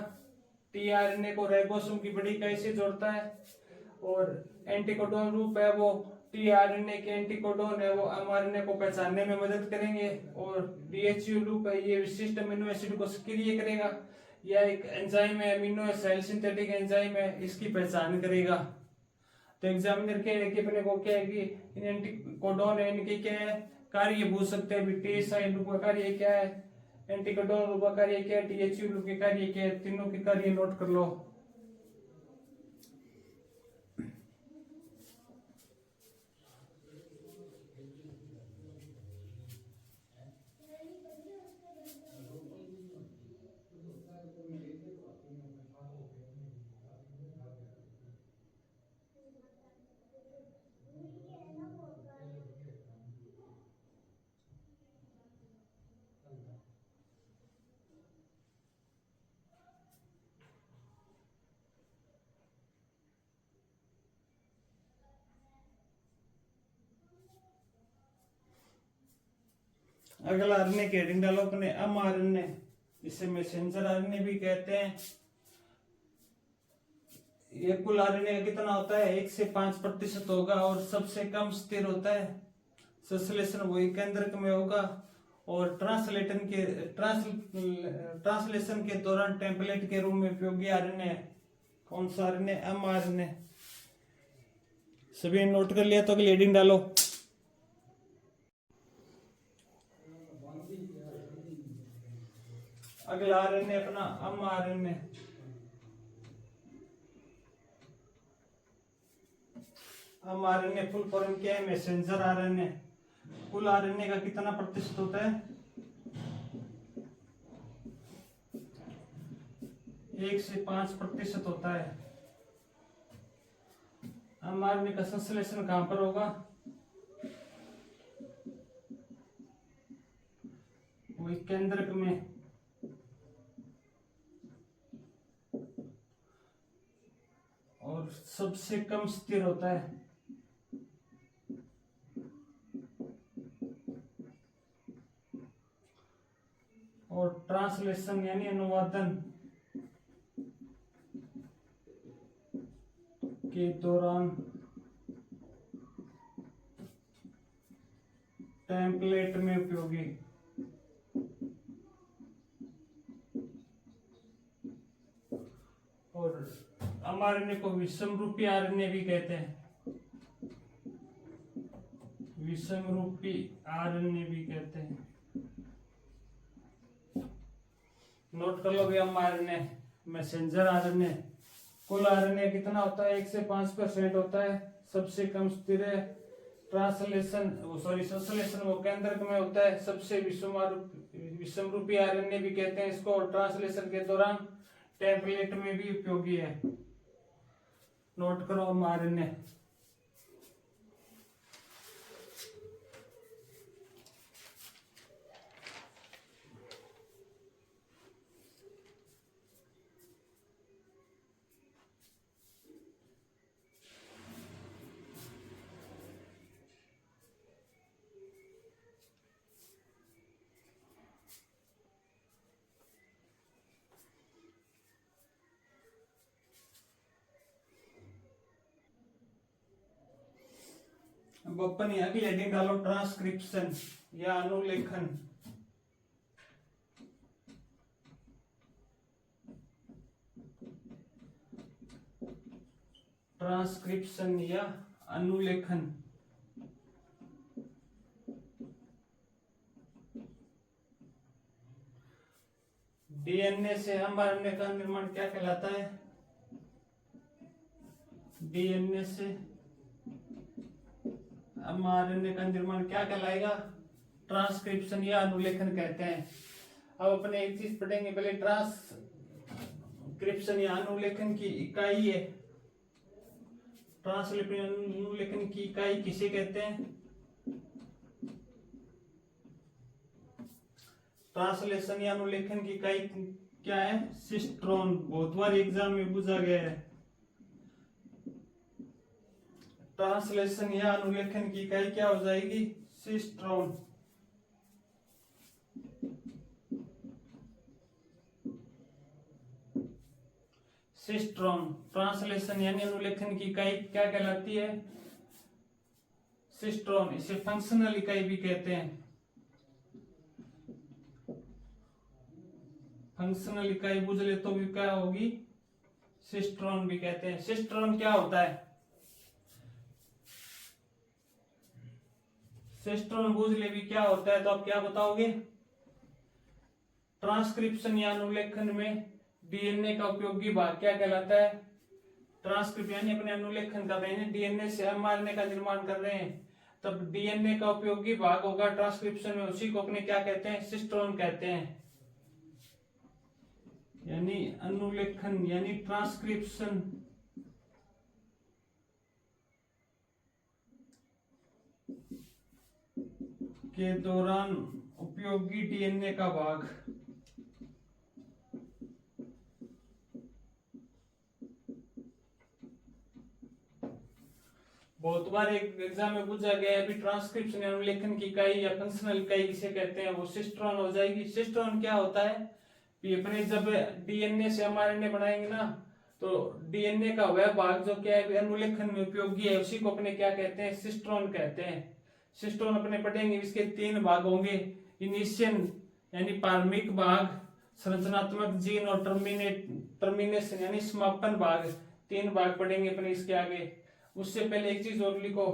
tRNA को राइबोसोम की बड़ी इकाई से जोड़ता है, और एंटीकोडोन लूप है वो टीआरएनए के एंटीकोडोन है वो एमआरएनए को पहचानने में मदद करेंगे, और डीएचयू लूप है ये विशिष्ट अमीनो एसिड को सक्रिय करेगा। यह एक एंजाइम है, अमीनो सेल सिंथेटिक एंजाइम है, इसकी पहचान करेगा। तो एग्जामिनर कह रहे कि अपने को क्या है कि इन एंटीकोडोन है, इनके क्या है कार्य पूछ सकते हैं। टीएसआई लूप का कार्य क्या है, एंटीकोडोन लूप का कार्य क्या है, टीएचयू लूप के कार्य क्या है, तीनों के कार्य नोट कर लो। अगला आरएनए के हेडिंग डालो अपने एमआरएनए, इसे मैसेंजर आरएनए भी कहते हैं। ये कुल आरएनए का कितना होता है 1 से 5% होगा और सबसे कम स्थिर होता है। संश्लेषण वही केंद्रक में होगा और ट्रांसलेशन के दौरान टेम्पलेट के रूप में उपयोगी आरएनए कौन सा आरएनए, एमआरएनए। सभी नोट कर लिया तो अगली हेडिंग डालो। अगला आरएनए अपना एमआरएनए। एमआरएनए फुल फॉर्म क्या है, मैसेंजर आरएनए। कुल आरएनए का कितना प्रतिशत होता है 1 से 5% होता है। एमआरएनए का संश्लेषण कहां पर होगा, वही केंद्रक में। और सबसे कम स्थिर होता है। और ट्रांसलेशन यानी अनुवादन के दौरान टेम्पलेट में उपयोगी। और एमआरएनए को विषमरूपी आरएनए भी कहते हैं, विषमरूपी आरएनए भी कहते हैं। नोट कर लो भैया एमआरएनए, मैसेंजर आरएनए। कुल आरएनए कितना होता है 1 से 5% होता है, सबसे कम स्थिर है। संश्लेषण वो केंद्रक में होता है, सबसे विषमरूपी आरएनए भी कहते हैं इसको। और ट्रांसलेशन के दौरान टेम्पलेट में भी उपयोगी है। नोट करो एमआरएनए। अब अपन अगली हेडिंग डालो ट्रांसक्रिप्शन या अनुलेखन। ट्रांसक्रिप्शन या अनुलेखन। डीएनए से एमआरएनए का निर्माण क्या कहलाता है, डीएनए से एमआरएनए का निर्माण क्या कहलाएगा, ट्रांसक्रिप्शन या अनुलेखन कहते हैं। अब अपने एक चीज पढ़ेंगे पहले, ट्रांसक्रिप्शन या अनुलेखन की इकाई है। ट्रांसक्रिप्शन अनुलेखन की इकाई किसे कहते हैं, ट्रांसलेशन या अनुलेखन की इकाई क्या है, सिस्ट्रॉन। बहुत बार एग्जाम में पूछा गया है। ट्रांसलेशन या अनुलेखन की इकाई क्या हो जाएगी, सिस्ट्रॉन। सिस्ट्रॉन ट्रांसलेशन यानी अनुलेखन की इकाई क्या कहलाती है, सिस्ट्रॉन, इसे फंक्शनल इकाई भी कहते हैं। फंक्शनल इकाई बुझ ले तो भी क्या होगी, सिस्ट्रॉन भी कहते हैं। सिस्ट्रॉन क्या होता है, सिस्ट्रॉन बुझ ले भी क्या होता है तो आप क्या बताओगे। ट्रांसक्रिप्शन या अनुलेखन में डीएनए का उपयोगी भाग क्या कहलाता है, ट्रांसक्रिप्शन यानी अपने अनुलेखन कर रहे हैं, डीएनए से एमआरएनए का निर्माण कर रहे हैं, तब डीएनए का उपयोगी भाग होगा ट्रांसक्रिप्शन में, उसी को अपने क्या कहते हैं, सिस्ट्रॉन कहते हैं। यानी अनुलेखन यानी ट्रांसक्रिप्शन के दौरान उपयोगी डीएनए का भाग। बहुत बार एक एग्जाम में पूछा गया है, अभी ट्रांसक्रिप्शन या अनुलेखन की इकाई या फंक्शनल इकाई किसे कहते हैं, वो सिस्ट्रॉन हो जाएगी। सिस्ट्रॉन क्या होता है कि अपने जब डीएनए से एमआरएनए बनाएंगे ना, तो डीएनए का वह भाग जो क्या है अनुलेखन में उपयोगी है, उसी को अपने क्या कहते हैं, सिस्ट्रॉन कहते हैं। सिस्ट्रॉन अपने पढ़ेंगे, इसके 3 भाग होंगे, इनिशियन यानी प्रारंभिक भाग, संरचनात्मक जीन और टर्मिनेशन यानी समापन भाग, 3 भाग पढ़ेंगे अपने इसके आगे। उससे पहले एक चीज और लिखो,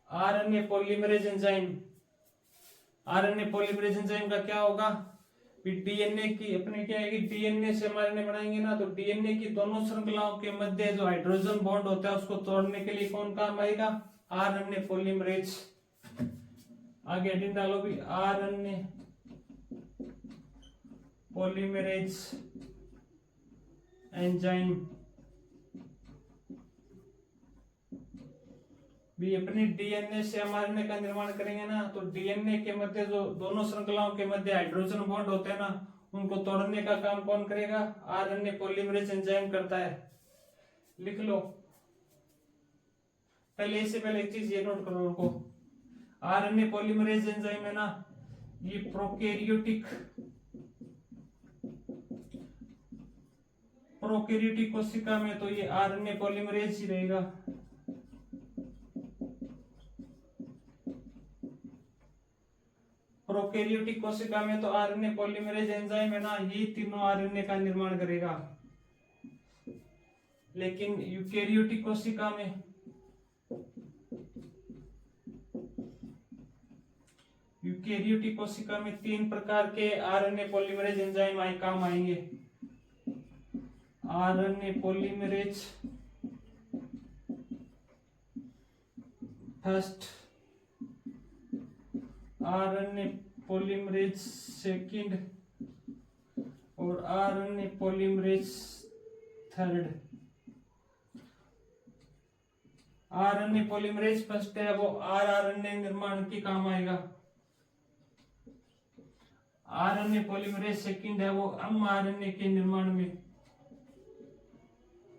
RNA polymerase enzyme. RNA polymerase enzyme का क्या होगा, डीएनए की अपने क्या है कि डीएनए से एमआरएनए बनाएंगे ना, तो डीएनए की दोनों श्रृंखलाओं के मध्य जो हाइड्रोजन बॉन्ड होता है उसको तोड़ने के लिए कौन काम आएगा, आरएनए पॉलीमरेज। आगे हेडिंग डालो भी, आरएनए पॉलीमरेज एंजाइम भी अपनी डीएनए से एमआरएनए का निर्माण करेंगे ना, तो डीएनए के मध्य जो दोनों श्रृंखलाओं के मध्य हाइड्रोजन बॉन्ड होते हैं ना, उनको तोड़ने का काम कौन करेगा, आरएनए पॉलीमरेज एंजाइम करता है। लिख लो, पहले इससे पहले एक चीज ये नोट करो उनको, आरएनए पॉलीमरेज एंजाइम है ना, ये प्रोकैरियोटिक कोशिका में तो ये आरएनए पॉलीमरेज ही रहेगा। प्रोकैरियोटिक कोशिका में तो आरएनए पॉलीमरेज एंजाइम है ना, ये तीनों आरएनए का निर्माण करेगा। लेकिन यूकेरियोटिक कोशिका में 3 प्रकार के आरएनए पॉलीमरेज एंजाइम काम आएंगे। RNA polymerase first, RNA polymerase second और RNA polymerase third. RNA polymerase first है, वो आरएनए निर्माण के काम आएगा। आरएनए पॉलीमरेज सेकंड है, वो एमआरएनए के निर्माण में,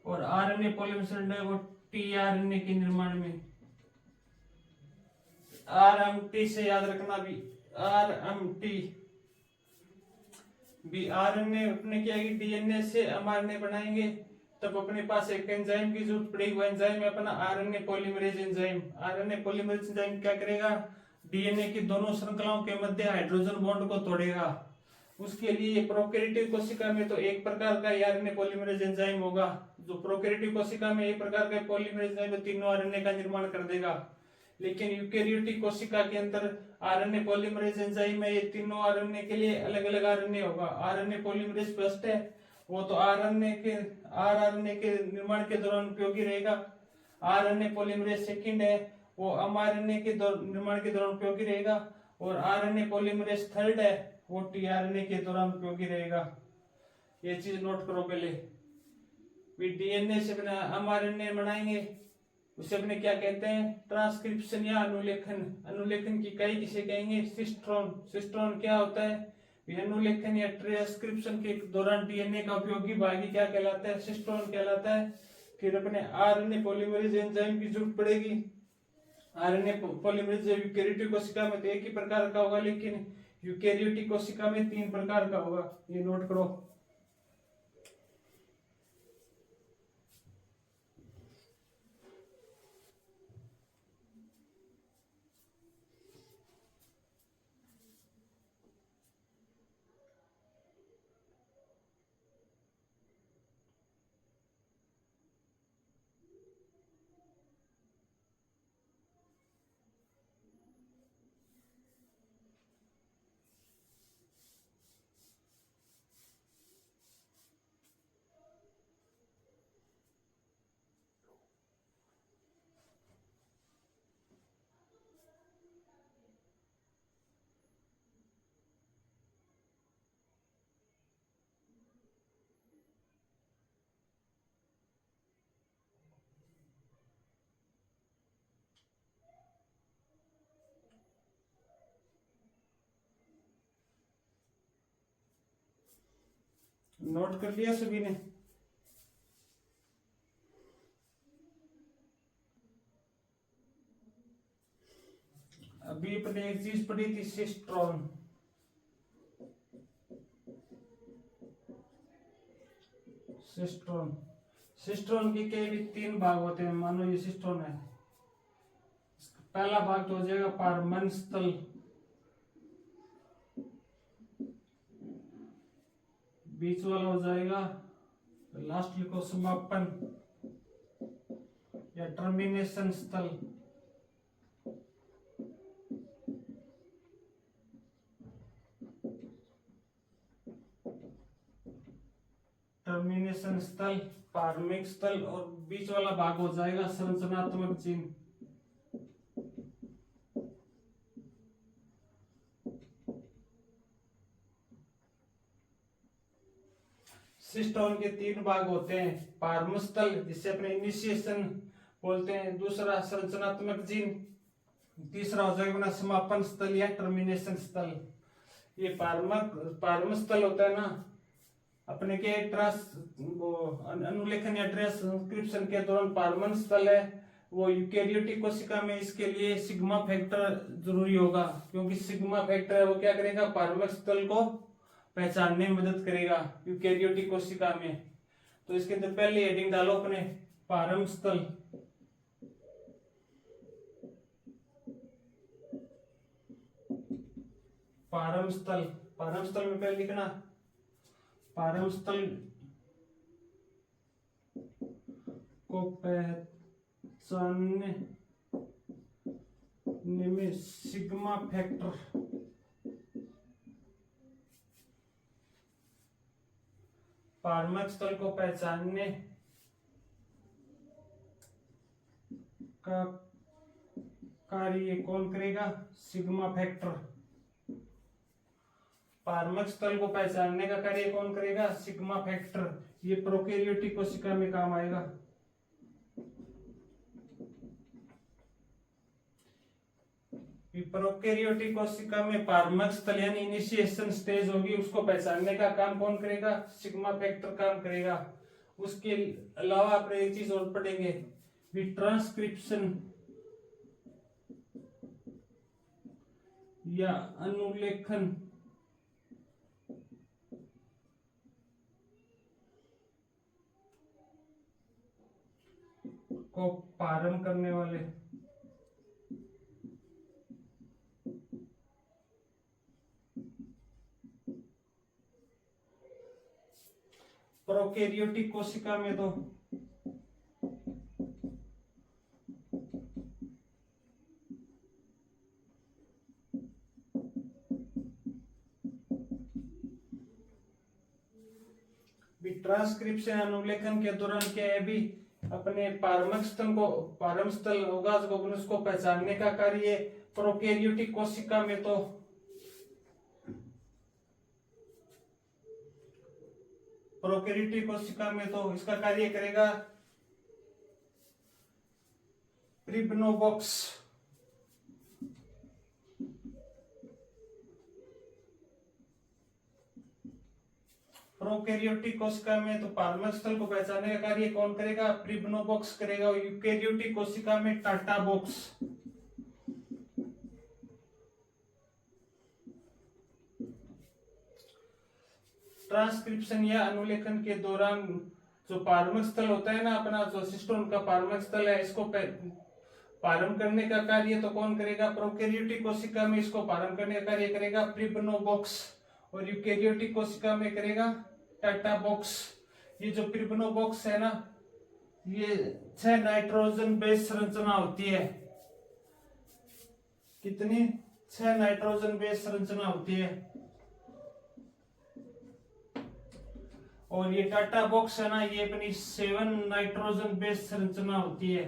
और आरएनए पॉलीमरेज थर्ड है, वो टीआरएनए के निर्माण में। आरएमटी से याद रखना भी, आरएमटी भी आरएनए अपने क्या है कि डीएनए से एमआरएनए बनाएंगे, तब अपने पास एक एंजाइम की जरूरत पड़ेगी, वो एंजाइम है अपना RNA polymerase enzyme. RNA polymerase enzyme क्या करेगा, डीएनए की दोनों श्रृंखलाओं के मध्य हाइड्रोजन बॉन्ड को तोड़ेगा। उसके लिए प्रोकैरियोटिक कोशिका में तो एक प्रकार का आरएनए पॉलीमरेज एंजाइम होगा, जो प्रोकैरियोटिक कोशिका में एक प्रकार का पॉलीमरेज एंजाइम तीनों आरएनए का निर्माण कर देगा। लेकिन यूकेरियोटिक कोशिका के अंदर आरएनए पॉलीमरेज एंजाइम में ये तीनों आरएनए के लिए अलग अलग आरएनए होगा। आरएनए पॉलीमरेज फर्स्ट है, वो तो आरएनए के निर्माण के दौरान उपयोगी रहेगा। आरएनए पॉलीमरेज सेकंड है, वो एमआरएनए के निर्माण के दौरान उपयोगी रहेगा। और आरएनए पॉलीमरेज थर्ड है, वो टीआरएनए के दौरान उपयोगी रहेगा। ये चीज नोट करो पहले। डीएनए से बना एमआरएनए बनाएंगे, उसे अपने क्या कहते हैं, ट्रांसक्रिप्शन या अनुलेखन। अनुलेखन की इकाई किसे कहेंगे, सिस्ट्रॉन। सिस्ट्रॉन क्या होता है, अनुलेखन या ट्रांसक्रिप्शन के दौरान डीएनए का उपयोगी भाग क्या कहलाता है, सिस्ट्रॉन कहलाता है। फिर अपने आरएनए पॉलीमरेज एंजाइम की जरूरत पड़ेगी। आरएनए पॉलीमरेज यूकेरियोटिक कोशिका में तो एक ही प्रकार का होगा, लेकिन यूकेरियोटिक कोशिका में 3 प्रकार का होगा, ये नोट करो। नोट कर लिया सभी ने? अभी अपने एक चीज पढ़ी थी, सिस्ट्रॉन। सिस्ट्रॉन सिस्ट्रॉन के भी 3 भाग होते हैं। मानो ये सिस्ट्रॉन है, पहला भाग तो हो जाएगा पारमंस तल, बीच वाला हो जाएगा, लास्ट लिखो समापन या टर्मिनेशन स्थल। टर्मिनेशन स्थल, पारमिक स्थल, और बीच वाला भाग हो जाएगा संरचनात्मक चिन्ह। सिस्टोन के 3 भाग होते हैं, पारमिक स्थल जिसे अपने इनिशिएशन बोलते हैं, दूसरा संरचनात्मक चिन्ह, तीसरा हो जाएगा अपना समापन स्थल या टर्मिनेशन स्थल। ये पारमिक स्थल होता है ना, अपने के वो अनुलेखन या ट्रांसक्रिप्शन के दौरान पारमन स्थल है वो यूकेरियोटिक कोशिका में, इसके लिए सिग्मा फैक्टर जरूरी होगा, क्योंकि सिग्मा फैक्टर है वो क्या करेगा, पारमक स्थल को पहचानने में मदद करेगा यूकेरियोटिक कोशिका में। तो इसके अंदर पहले हेडिंग डालो अपने पारम स्थल। पारम स्थल में पहले लिखना पारम स्थल को पहचानने में सिग्मा फैक्टर पारमक स्थल को पहचानने का कार्य कौन करेगा, सिग्मा फैक्टर। पारमक स्थल को पहचानने का कार्य कौन करेगा, सिग्मा फैक्टर। ये प्रोकैरियोटिक कोशिका में काम आएगा। प्रोकैरियोटिक कोशिका में पारमक स्थल यानी इनिशिएशन स्टेज होगी, उसको पहचानने का काम कौन करेगा, सिग्मा फैक्टर काम करेगा। उसके अलावा आप एक चीज और पढ़ेंगे, ट्रांसक्रिप्शन या अनुलेखन को प्रारंभ करने वाले प्रोकैरियोटिक कोशिका में तो ट्रांसक्रिप्शन अनुलेखन के दौरान क्या है, भी अपने पारमक स्थल को पारम स्थल होगा उसको पहचानने का कार्य प्रोकैरियोटिक कोशिका में तो प्रोकैरियोटिक कोशिका में तो इसका कार्य करेगा प्रिब्नोबॉक्स। प्रोकैरियोटिक कोशिका में तो पारमक स्थल को पहचानने का कार्य कौन करेगा, प्रिब्नोबॉक्स करेगा। और यूकेरियोटिक कोशिका में टाटा बॉक्स। ट्रांसक्रिप्शन या अनुलेखन के दौरान जो पारमक स्थल होता है ना अपना, जो सिस्टोन का पारमक स्थल है, इसको प्रारंभ करने का कार्य तो कौन करेगा, प्रोकैरियोटिक कोशिका में इसको प्रारंभ करने का कार्य करेगा प्रिब्नोबॉक्स, और यूकेरियोटिक कोशिका में करेगा टाटा बॉक्स। ये जो प्रिब्नोबॉक्स है ना, ये 6 नाइट्रोजन बेस संरचना होती है। कितनी? 6 नाइट्रोजन बेस संरचना होती है। और ये टाटा बॉक्स है ना, ये अपनी 7 नाइट्रोजन बेस संरचना होती है।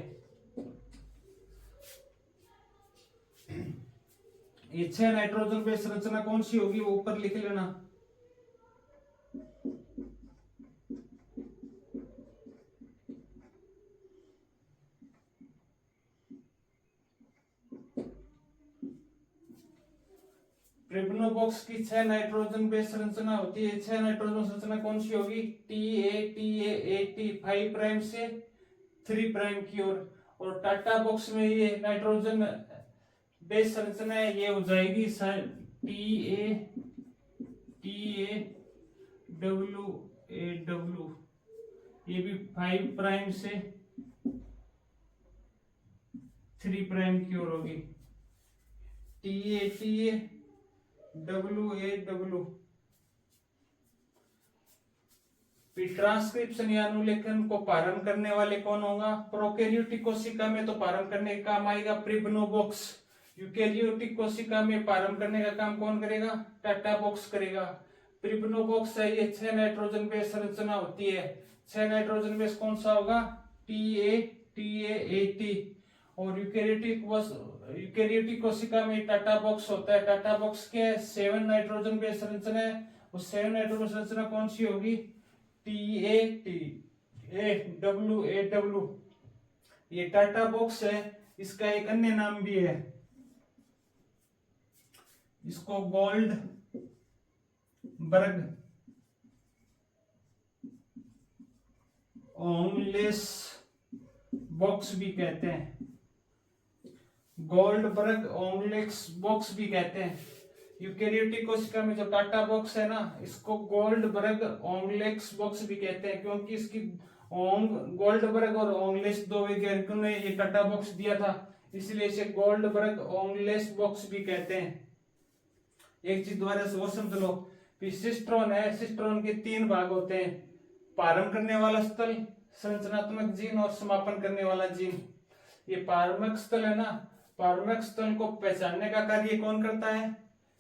ये 6 नाइट्रोजन बेस संरचना कौन सी होगी वो ऊपर लिख लेना। ट्रिप्नोबॉक्स की 6 नाइट्रोजन बेस संरचना होती है। 6 नाइट्रोजन संरचना कौन सी होगी? TA फाइव प्राइम से 3 प्राइम की ओर। और टाटा बॉक्स में ये नाइट्रोजन बेस संरचना है, ये हो जाएगी TA ये भी 5 प्राइम से 3 प्राइम की ओर होगी। TA ट्रांसक्रिप्शन या अनुलेखन को प्रारंभ करने वाले कौन होगा? प्रोकैरियोटिक कोशिका में तो प्रारंभ करने का काम आएगा प्रिब्नोबॉक्स। यूकेरियोटिक कोशिका में प्रारंभ करने का काम कौन करेगा? टाटा बॉक्स करेगा। प्रिब्नोबॉक्स है ये 6 नाइट्रोजन बेस संरचना होती है। 6 नाइट्रोजन बेस कौन सा होगा? TA और यूकेरियोटिक कोशिका में टाटा बॉक्स होता है। टाटा बॉक्स के 7 नाइट्रोजन बेस संरचना है। उस 7 नाइट्रोजन संरचना कौन सी होगी? TAW। ये टाटा बॉक्स है, इसका एक अन्य नाम भी है, इसको गोल्ड बर्ग ओमलेस बॉक्स भी कहते हैं। गोल्डबर्ग ओमलेस बॉक्स भी कहते हैं। यूकेरियोटिक कोशिका में जो टाटा बॉक्स है ना, इसको गोल्डबर्ग ओमलेस बॉक्स भी कहते हैं, क्योंकि इसकी गोल्डबर्ग और ओमलेस दो वैज्ञानिकों ने ये टाटा बॉक्स दिया था, इसलिए इसे गोल्डबर्ग ओमलेस बॉक्स भी कहते हैं। एक चीज दोबारा से और समझ लो, सिस्ट्रोन है, सिस्ट्रोन के 3 भाग होते हैं, प्रारंभ करने वाला स्थल, संरचनात्मक जीन और समापन करने वाला जीन। ये प्रारंभिक स्थल है ना, प्रारंभिक स्थल को पहचानने का कार्य कौन करता है?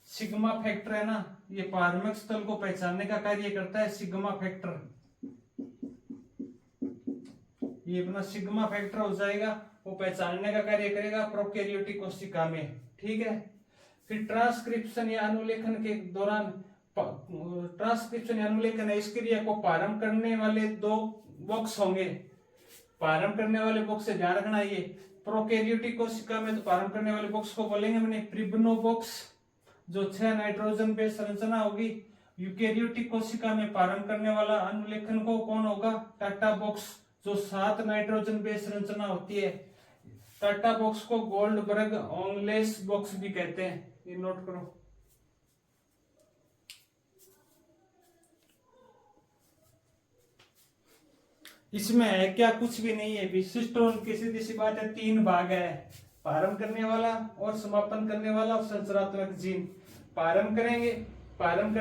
सिग्मा फैक्टर है ना, ये प्रारंभिक स्थल को पहचानने का कार्य करता है सिग्मा फैक्टर। ये अपना सिग्मा फैक्टर हो जाएगा, वो पहचानने का कार्य करेगा प्रोकैरियोटिक कोशिका में। ठीक है। फिर ट्रांसक्रिप्शन या अनुलेखन के दौरान, ट्रांसक्रिप्शन या अनुलेखन है, इस क्रिया को प्रारंभ करने वाले 2 बॉक्स होंगे। प्रारंभ करने वाले बॉक्स से ध्यान रखना, ये प्रोकैरियोटिक कोशिका में तो प्रारंभ करने वाले बॉक्स को बोलेंगे हमने प्रिब्नोबॉक्स, जो 6 नाइट्रोजन बेस संरचना होगी। यूकेरियोटिक कोशिका में प्रारंभ करने वाला अनुलेखन को कौन होगा? टाटा बॉक्स, जो 7 नाइट्रोजन बेस संरचना होती है। टाटा बॉक्स को गोल्डबर्ग ओमलेस बॉक्स भी कहते हैं, ये नोट करो। इसमें है क्या? कुछ भी नहीं है। विशिष्टोन की सीधी सी बात है, 3 भाग है, प्रारंभ करने वाला और समापन करने वाला और संरचनात्मक जीन। प्रारंभ करेंगे, प्रारंभ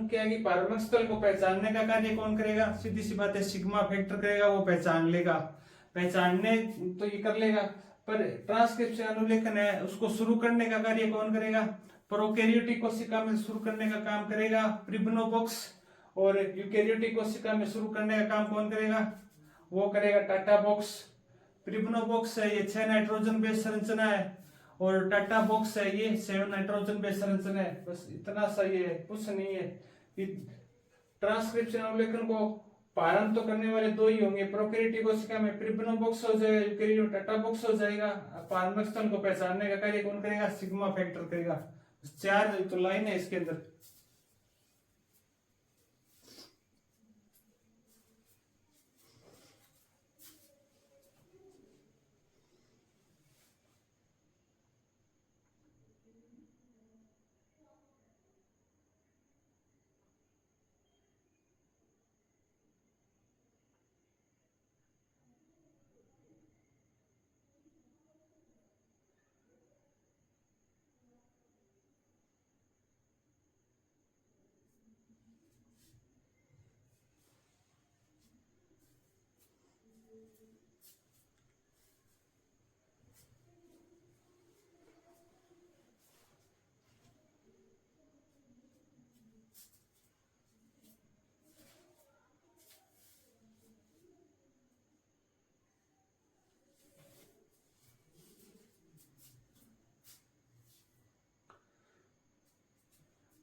क्या है कि प्रारंभिक स्थल को पहचानने का कार्य कौन करेगा? सीधी सी बात है, सिग्मा फैक्टर करेगा, वो पहचान लेगा, पहचानने तो ये कर लेगा, पर ट्रांसक्रिप्शन अनुलेखन है, उसको शुरू करने का कार्य कौन करेगा? प्रोकैरियोटिक कोशिका में शुरू करने का काम करेगा प्रिब्नोबॉक्स, और यूकेरियोटिक कोशिका में शुरू करने का काम कौन करेगा? वो करेगा टाटा बॉक्स। प्रिब्नोबॉक्स है ये 6 नाइट्रोजन बेस संरचना है, और टाटा बॉक्स है ये 7 नाइट्रोजन बेस संरचना है। बस इतना सही है, कुछ नहीं है। ट्रांसक्रिप्शन अनुलेखन को प्रारंभ तो करने वाले 2 ही होंगे, प्रोकैरियोटिक कोशिका में प्रिब्नोबॉक्स हो जाएगा, यूकेरियोटिक टाटा बॉक्स हो जाएगा। प्रारंभिक स्थल को पहचानने का कार्य कौन करेगा? सिग्मा फैक्टर करेगा। 4 तो लाइन है इसके अंदर।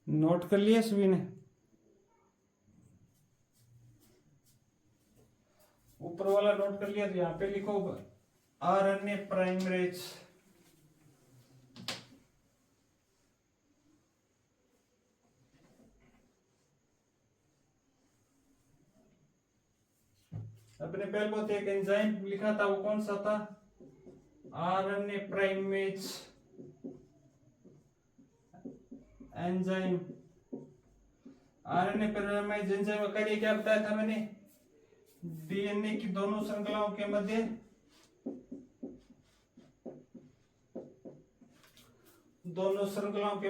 नोट कर लिया सभी ने? ऊपर वाला नोट कर लिया तो यहाँ पे लिखो आरएनए प्राइमरेज। अपने पहले बहुत एक एंजाइम लिखा था, वो कौन सा था? RNA primase enzyme. RNA primase enzyme का कार्य क्या बताया था मैंने? डीएनए की दोनों श्रृंखलाओं के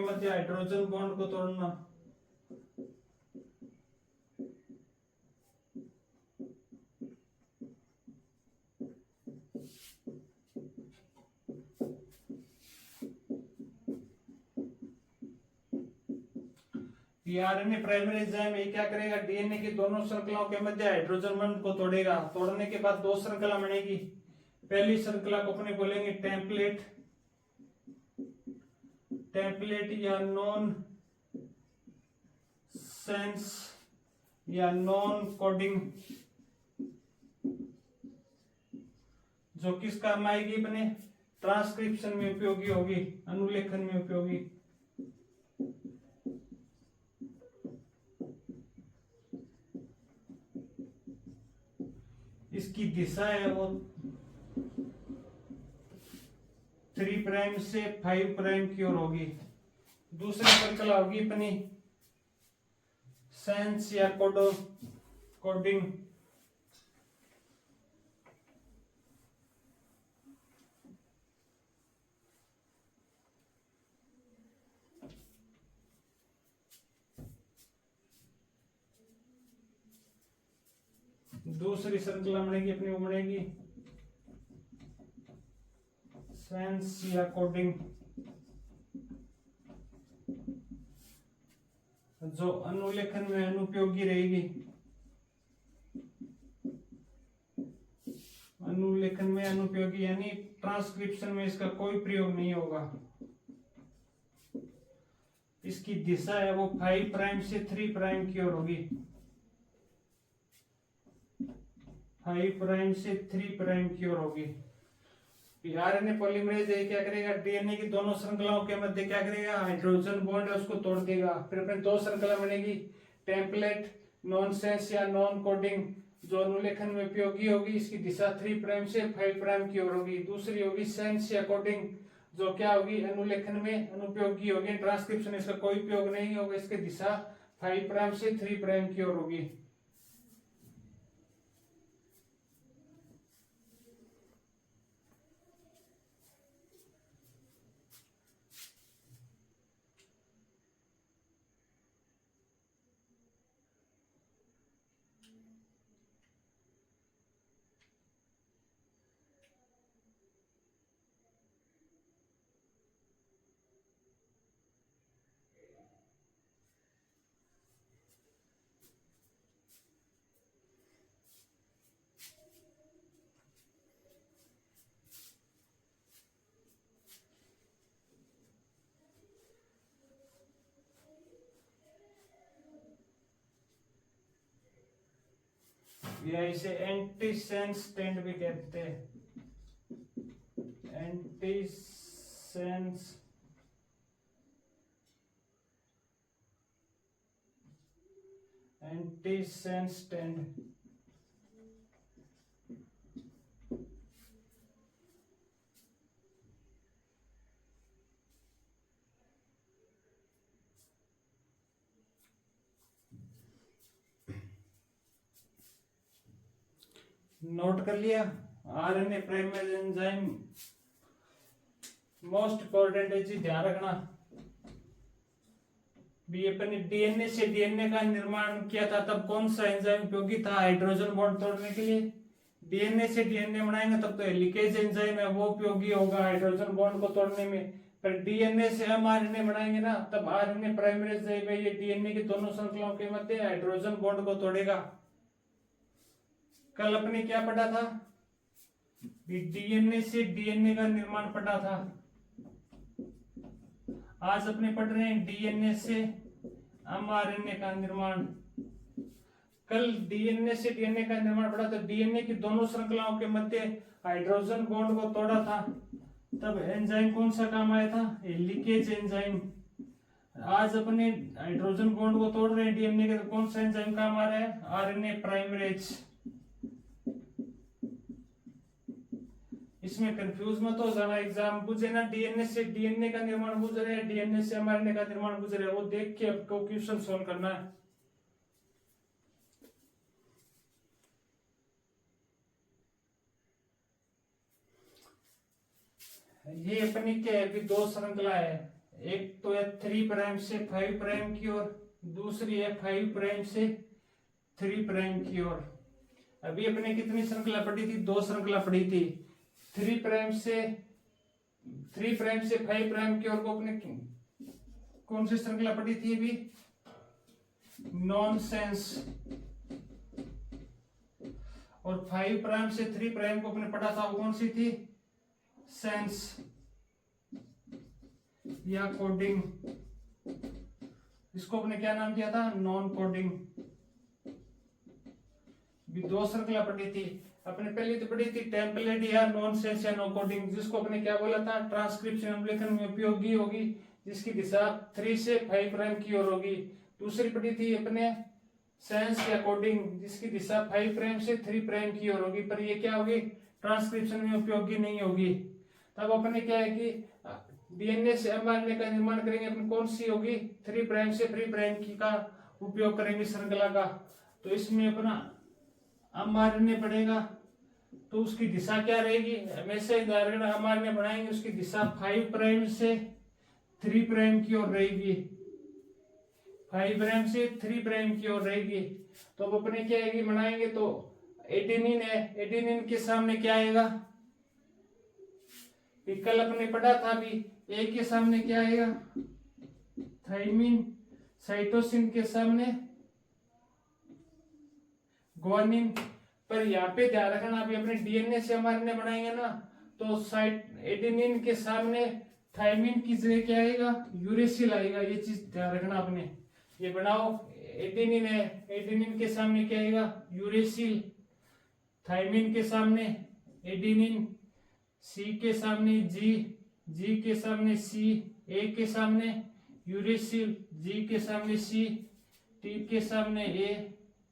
मध्य हाइड्रोजन बॉन्ड को तोड़ना। आरएनए प्राइमरी एंजाइम ये क्या करेगा? डीएनए की दोनों श्रृंखलाओं के मध्य हाइड्रोजन बॉन्ड को तोड़ेगा। तोड़ने के बाद दो श्रृंखला बनेगी। पहली श्रृंखला को अपने बोलेंगे टेम्पलेट, या नॉन सेंस या नॉन कोडिंग, जो किस काम आएगी? अपने ट्रांसक्रिप्शन में उपयोगी होगी, अनुलेखन में उपयोगी। इसकी दिशा है वो 3 प्राइम से 5 प्राइम की ओर होगी। दूसरी श्रृंखला होगी अपनी सेंस या कोडिंग। दूसरी श्रृंखला बनेगी अपनी, वो बनेगी सेंस या कोडिंग, जो अनुलेखन में अनुपयोगी रहेगी। अनुलेखन में अनुपयोगी यानी ट्रांसक्रिप्शन में इसका कोई प्रयोग नहीं होगा। इसकी दिशा है वो 5 प्राइम से 3 प्राइम की ओर होगी। 5 प्राइम से 3 प्राइम की ओर होगी। आरएनए पॉलीमरेज क्या करेगा? डीएनए की दोनों श्रृंखलाओं के मध्य क्या करेगा? हाइड्रोजन बॉन्ड है उसको तोड़ देगा। फिर अपने दो श्रृंखला बनेगी टेम्पलेट, नॉनसेंस या नॉन कोडिंग, जो अनुलेखन में उपयोगी होगी। इसकी दिशा 3 प्राइम से 5 प्राइम की ओर होगी। दूसरी होगी सेंस या कोडिंग, जो क्या होगी? अनुलेखन में अनुपयोगी होगी, ट्रांसक्रिप्शन इसका कोई उपयोग नहीं होगा। इसकी दिशा 5 प्राइम से 3 प्राइम की ओर होगी। या इसे एंटीसेंस स्टैंड भी कहते हैं। Antisense stand. नोट कर लिया? RNA primary enzyme most important है जी, ध्यान रखना। भी अपने डीएनए से डीएनए का निर्माण किया था, तब कौन सा एंजाइम उपयोगी था? हाइड्रोजन बॉन्ड तोड़ने के लिए। डीएनए से डीएनए बनाएंगे तब तो हेलिकेज एंजाइम है वो उपयोगी होगा हाइड्रोजन बॉन्ड को तोड़ने में। पर डीएनए से हम आरएनए बनाएंगे ना, तब आरएनए प्राइमरी एंजाइम है, ये डीएनए की दोनों श्रृंखलाओं के मध्य हाइड्रोजन बॉन्ड को तोड़ेगा। कल अपने क्या पढ़ा था? डीएनए से डीएनए का निर्माण पढ़ा था। आज अपने पढ़ रहे हैं डीएनए से एमआरएनए का निर्माण। कल डीएनए से डीएनए का निर्माण पढ़ा था। डीएनए की दोनों श्रृंखलाओं के मध्य हाइड्रोजन बॉन्ड को तोड़ा था, तब एंजाइम कौन सा काम आया था? Helicase enzyme. आज अपने हाइड्रोजन बॉन्ड को तोड़ रहे हैं डीएनए के, तो कौन सा एंजाइम काम आ रहा है? आरएनए प्राइमरेज। इसमें कंफ्यूज मत हो जाना। एग्जाम पूछे ना डीएनए से डीएनए का निर्माण पूछ रहे हैं, डीएनए से एमआरएनए का निर्माण पूछ रहे हैं, वो देख के आपको क्वेश्चन सोल्व करना है। ये अपनी क्या है, दो श्रृंखला है, एक तो है 3 प्राइम से 5 प्राइम की ओर, दूसरी है 5 प्राइम से 3 प्राइम की ओर। अभी अपने कितनी श्रृंखला पढ़ी थी? 2 श्रृंखला पढ़ी थी। 3 प्राइम से 5 प्राइम की ओर को अपने कौन सी श्रृंखला पढ़ी थी? अभी नॉनसेंस। और 5 प्राइम से 3 प्राइम को अपने पढ़ा था, वो कौन सी थी? सेंस या कोडिंग। इसको अपने क्या नाम दिया था? Non coding. भी 2 श्रृंखला पढ़ी थी अपने। पहले तो पढ़ी थी टेम्पलेट या नॉनसेंस या नो कोडिंग, जिसको अपने क्या बोला था? ट्रांसक्रिप्शन अभिलेखन में उपयोगी होगी, जिसकी दिशा 3 से 5 प्राइम की ओर होगी। दूसरी पढ़ी थी अपने सेंस या कोडिंग, जिसकी दिशा 5 प्राइम से 3 प्राइम की ओर होगी, पर ये क्या होगी? ट्रांसक्रिप्शन में उपयोगी नहीं होगी। तब अपने क्या है कि डीएनए से एमआरएनए का निर्माण करेंगे, अपने कौन सी होगी? 3 प्राइम से 3 प्राइम की का उपयोग करेंगे श्रृंखला का। तो इसमें अपना एमआरएनए पड़ेगा, तो उसकी दिशा क्या रहेगी? हमेशा एमआरएनए बनाएंगे, उसकी दिशा 5 प्राइम से 3 प्राइम की ओर रहेगी, 5 प्राइम से 3 प्राइम की ओर रहेगी। तो अब अपने क्या है कि बनाएंगे, तो एडेनिन है, एडेनिन के सामने क्या आएगा? कल अपने पढ़ा था भी, ए के सामने क्या आएगा? थाइमिन। साइटोसिन के सामने ग्वानिन। पर यहाँ पे ध्यान रखना, अभी अपने डीएनए से एमआरएनए बनाएंगे ना, तो साइट एडेनिन के सामने थाइमिन की जगह क्या आएगा? यूरेसिल आएगा। ये चीज ध्यान रखना आपने। ये बनाओ, एडेनिन है, एडेनिन के सामने क्या आएगा? यूरेसिल। थाइमिन के सामने एडेनिन, सी के सामने जी, जी के सामने सी, ए के सामने यूरेसिल, जी के सामने सी, टी के सामने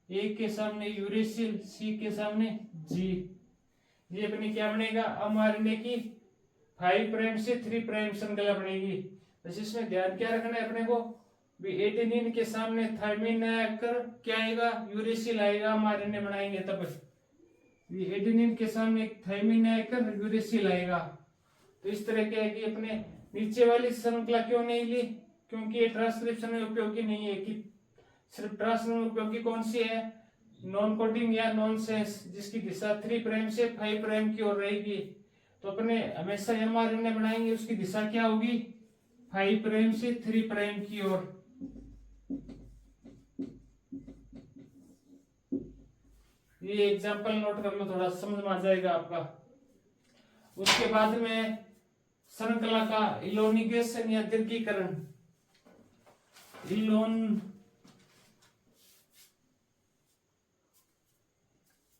ए के सामने यूरेसिल, सी के सामने जी। ये अपनी क्या बनेगा? एमआरएनए की 5 प्राइम से 3 प्राइम श्रृंखला बनेगी। बस इसमें ध्यान क्या रखना है अपने को? एडेनिन के सामने थाइमिन आकर क्या आएगा? यूरेसिल आएगा, एमआरएनए बनाएंगे तब। एडेनिन के सामने थाइमिन आकर यूरेसिल आएगा। तो इस तरह के है कि अपने नीचे वाली श्रृंखला क्यों नहीं ली? क्योंकि ये ट्रांसक्रिप्शन में उपयोगी नहीं है। कि सिर्फ ट्रांसक्रिप्शन में उपयोगी कौन सी है? नॉन कोडिंग या नॉनसेंस, जिसकी दिशा 3 प्राइम से 5 प्राइम की ओर रहेगी। तो अपने हमेशा एमआरएनए बनाएंगे, उसकी दिशा क्या होगी? 5 प्राइम से 3 प्राइम की ओर। ये एग्जाम्पल नोट कर लो, थोड़ा समझ में आ जाएगा आपका। उसके बाद में श्रृंखला का इलोनिगेशन या दीर्घीकरण।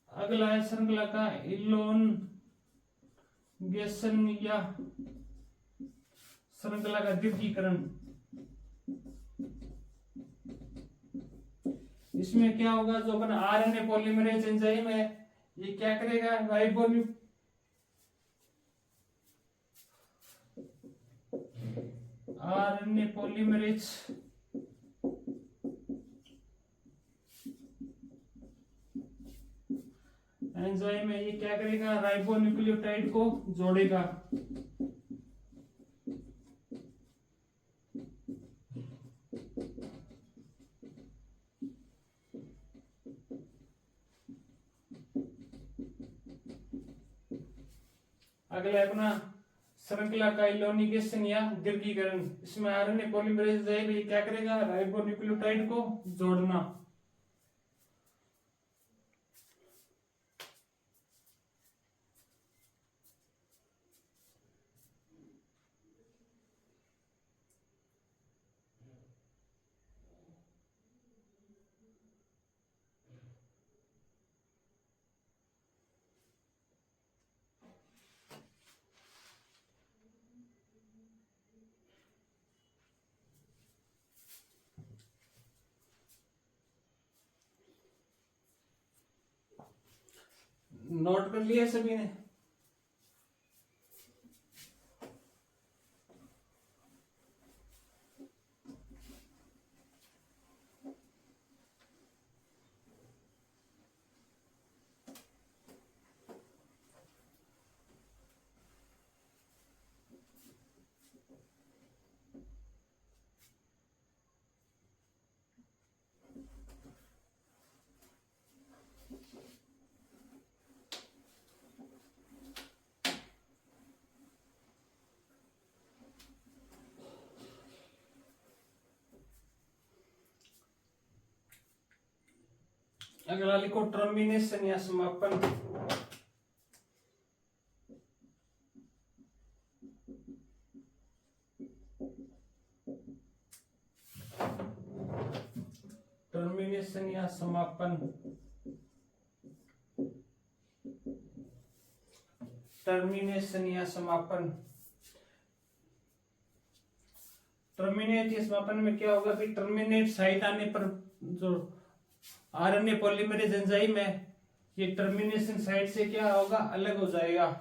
अगला है श्रृंखला का इलोनगेशन या श्रृंखला का दीर्घीकरण। इसमें क्या होगा? जो अपन आरएनए पॉलीमरेज एंजाइम है, ये क्या करेगा? आरएनए पॉलीमरेज एंजाइम है, ये क्या करेगा? राइबोन्यूक्लियोटाइड को जोड़ेगा। अगला अपना श्रृंखला का इलोनिगेशन या दीर्घीकरण। इसमें आरएनए पॉलीमरेज है, क्या करेगा? राइबोन्यूक्लियोटाइड को जोड़ना। नोट कर लिया सभी ने? अगला लिखो टर्मिनेशन या समापन। टर्मिनेशन या समापन। टर्मिनेशन या समापन। टर्मिनेट या समापन में क्या होगा कि टर्मिनेट साइट आने पर जो आरएनए पॉलीमरेज एंजाइम है ये टर्मिनेशन साइट से क्या होगा, अलग हो जाएगा।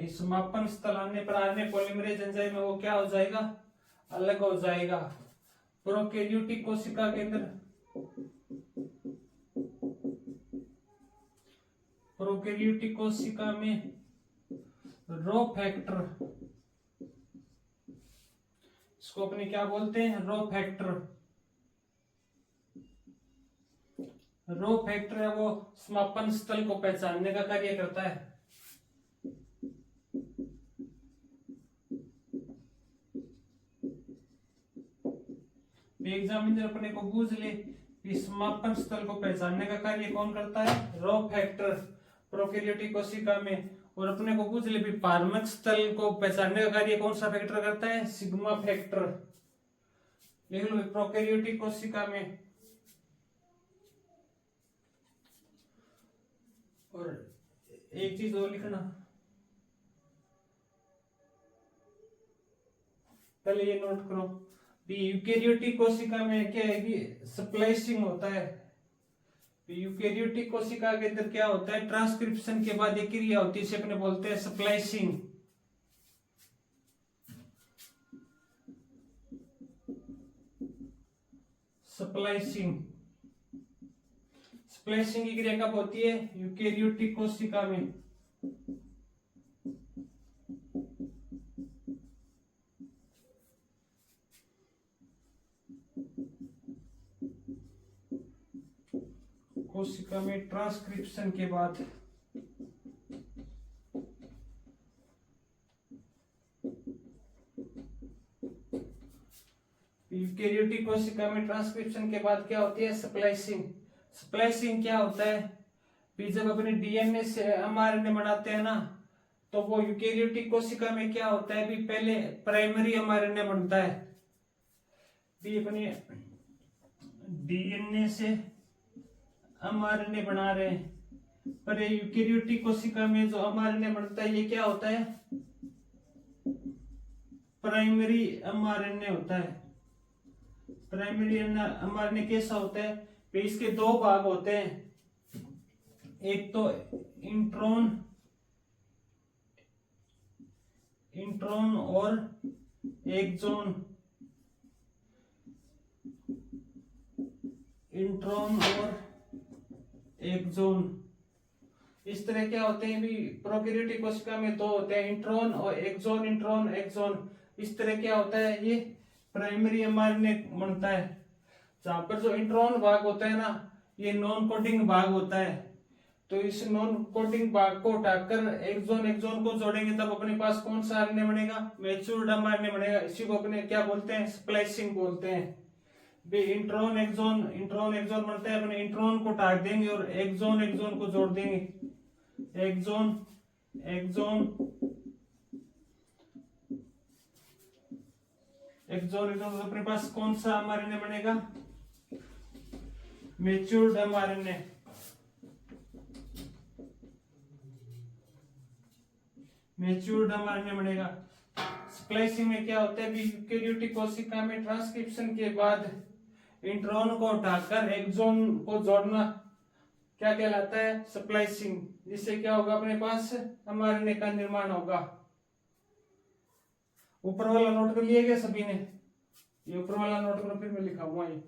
समापन स्थल आने पर आरएनए पॉलीमरेज एंजाइम में वो क्या हो जाएगा, अलग हो जाएगा। प्रोकैरियोटिक कोशिका के अंदर प्रोकैरियोटिक कोशिका में रो फैक्टर, इसको अपने क्या बोलते हैं, रो फैक्टर। रो फैक्टर है वो समापन स्थल को पहचानने का कार्य करता है। एग्जामिनर अपने को पूछ ले कि समापन स्थल को पहचानने का कार्य कौन करता है, रो फैक्टर प्रोकैरियोटिक कोशिका में। और अपने को पूछ ले भी पारगमन स्थल को पहचानने का कार्य कौन सा फैक्टर करता है, सिग्मा फैक्टर। लिख लो प्रोकैरियोटिक कोशिका में। और एक चीज और लिखना, पहले ये नोट करो, यूकेरियोटिक कोशिका में क्या है कि स्प्लाइसिंग होता है। यूकेरियोटिक कोशिका के अंदर क्या होता है, ट्रांसक्रिप्शन के बाद एक क्रिया होती है, इसे अपने बोलते हैं स्प्लाइसिंग। स्प्लाइसिंग स्प्लाइसिंग की क्रिया कब होती है, यूकेरियोटिक कोशिका में। कोशिका में ट्रांसक्रिप्शन के बाद। यूकेरियोटिक कोशिका में ट्रांसक्रिप्शन के बाद क्या होती है, स्प्लाइसिंग। स्प्लाइसिंग क्या होता है कि जब अपने डीएनए से एमआरएनए बनाते हैं ना, तो वो यूकेरियोटिक कोशिका में क्या होता है भी पहले प्राइमरी एमआरएनए बनता है। भी अपने डीएनए से एमआरएनए बना रहे हैं, पर ये यूकेरियोटिक कोशिका में जो एमआरएनए बनता है ये क्या होता है, प्राइमरी एमआरएनए होता है। प्राइमरी एमआरएनए कैसा होता है, इसके दो भाग होते हैं, एक तो इंट्रॉन और एक्सॉन। इंट्रॉन और एक्सॉन इस तरह क्या होते हैं भी प्रोकैरियोटिक कोशिका में दो होते हैं, इंट्रॉन और एक्सॉन। इंट्रॉन एक्सॉन इस तरह क्या होता है, ये प्राइमरी एमआरएनए बनता है। जहां पर जो इंट्रॉन भाग होता है ना, ये नॉन कोडिंग भाग होता है। तो इस नॉन कोडिंग भाग को उठाकर एक्सॉन को जोड़ेंगे तब अपने पास कौन सा आरएनए बनेगा, मैच्योर्ड एमआरएनए बनेगा। इसी को अपने क्या बोलते हैं, स्प्लाइसिंग बोलते हैं। इंट्रॉन एक्सॉन बनता है, अपने इंट्रॉन को उठा देंगे और एक्सॉन को जोड़ देंगे। एक्सॉन तो अपने पास कौन सा एमआरएनए बनेगा, मैच्योर्ड एमआरएनए। मैच्योर्ड एमआरएनए बनेगा। स्प्लाइसिंग में क्या होता है, यूकेरियोटिक कोशिका में ट्रांसक्रिप्शन के बाद इंट्रॉन को उठाकर एक्सॉन को जोड़ना क्या कहलाता है, स्प्लाइसिंग। जिससे क्या होगा, अपने पास एमआरएनए का निर्माण होगा। ऊपर वाला नोट कर लिया गया सभी ने, ये ऊपर वाला नोट करो, फिर मैं लिखा हुआ ये।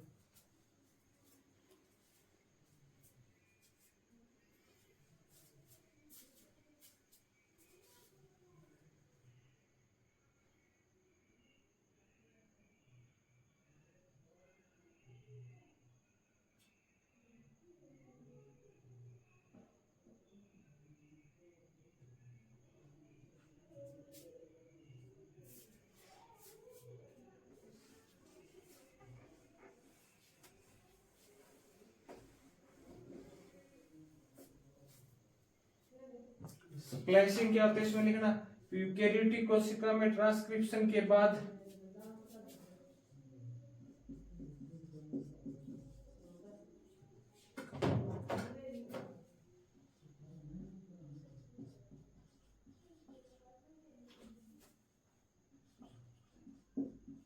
स्प्लाइसिंग क्या होता है इसमें लिखना, यूकेरियोटिक कोशिका में ट्रांसक्रिप्शन के बाद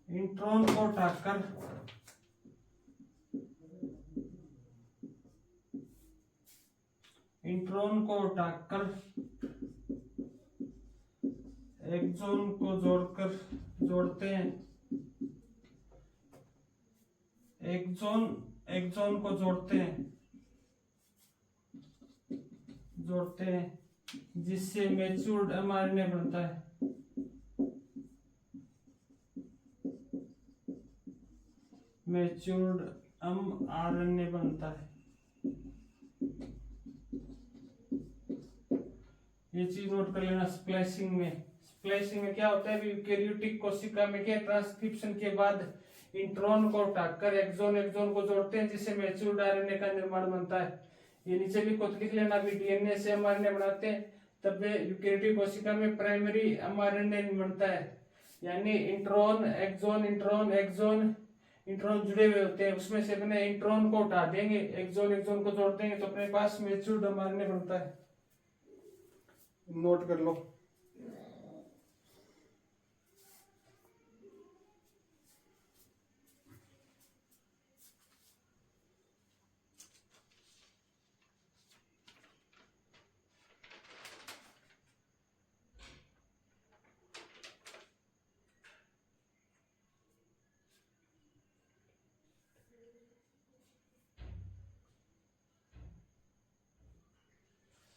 इंट्रॉन को हटाकर एक्सॉन को जोड़ते हैं, एक्सॉन को जोड़ते हैं जिससे मैच्योर्ड mRNA बनता है। मैच्योर्ड mRNA बनता है। ये चीज नोट कर लेना। स्प्लाइसिंग में क्या होता है, यूकेरियोटिक कोशिका में क्या ट्रांसक्रिप्शन के बाद इंट्रॉन को हटाकर एक्सॉन को जोड़ते हैं जिससे मैच्योर्ड आरएनए का निर्माण बनता है। ये नीचे भी खुद लिख लेना, भी डीएनए से mRNA बनाते हैं तब यूकेरियोटिक कोशिका में प्राइमरी mRNA बनता है, यानी intron exon intron exon intron जुड़े हुए होते हैं, उसमें से अपने इंट्रॉन को हटा देंगे, एक्सॉन को जोड़ देंगे तो अपने पास मैच्योर्ड mRNA बनता है। नोट कर लो।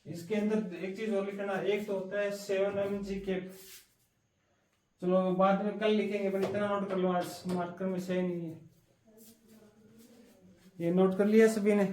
इसके अंदर एक चीज और लिखना, एक तो होता है 7mg कैप, चलो बाद में कल लिखेंगे पर इतना नोट कर लो, आज मार्कर में सही नहीं है। ये नोट कर लिया सभी ने।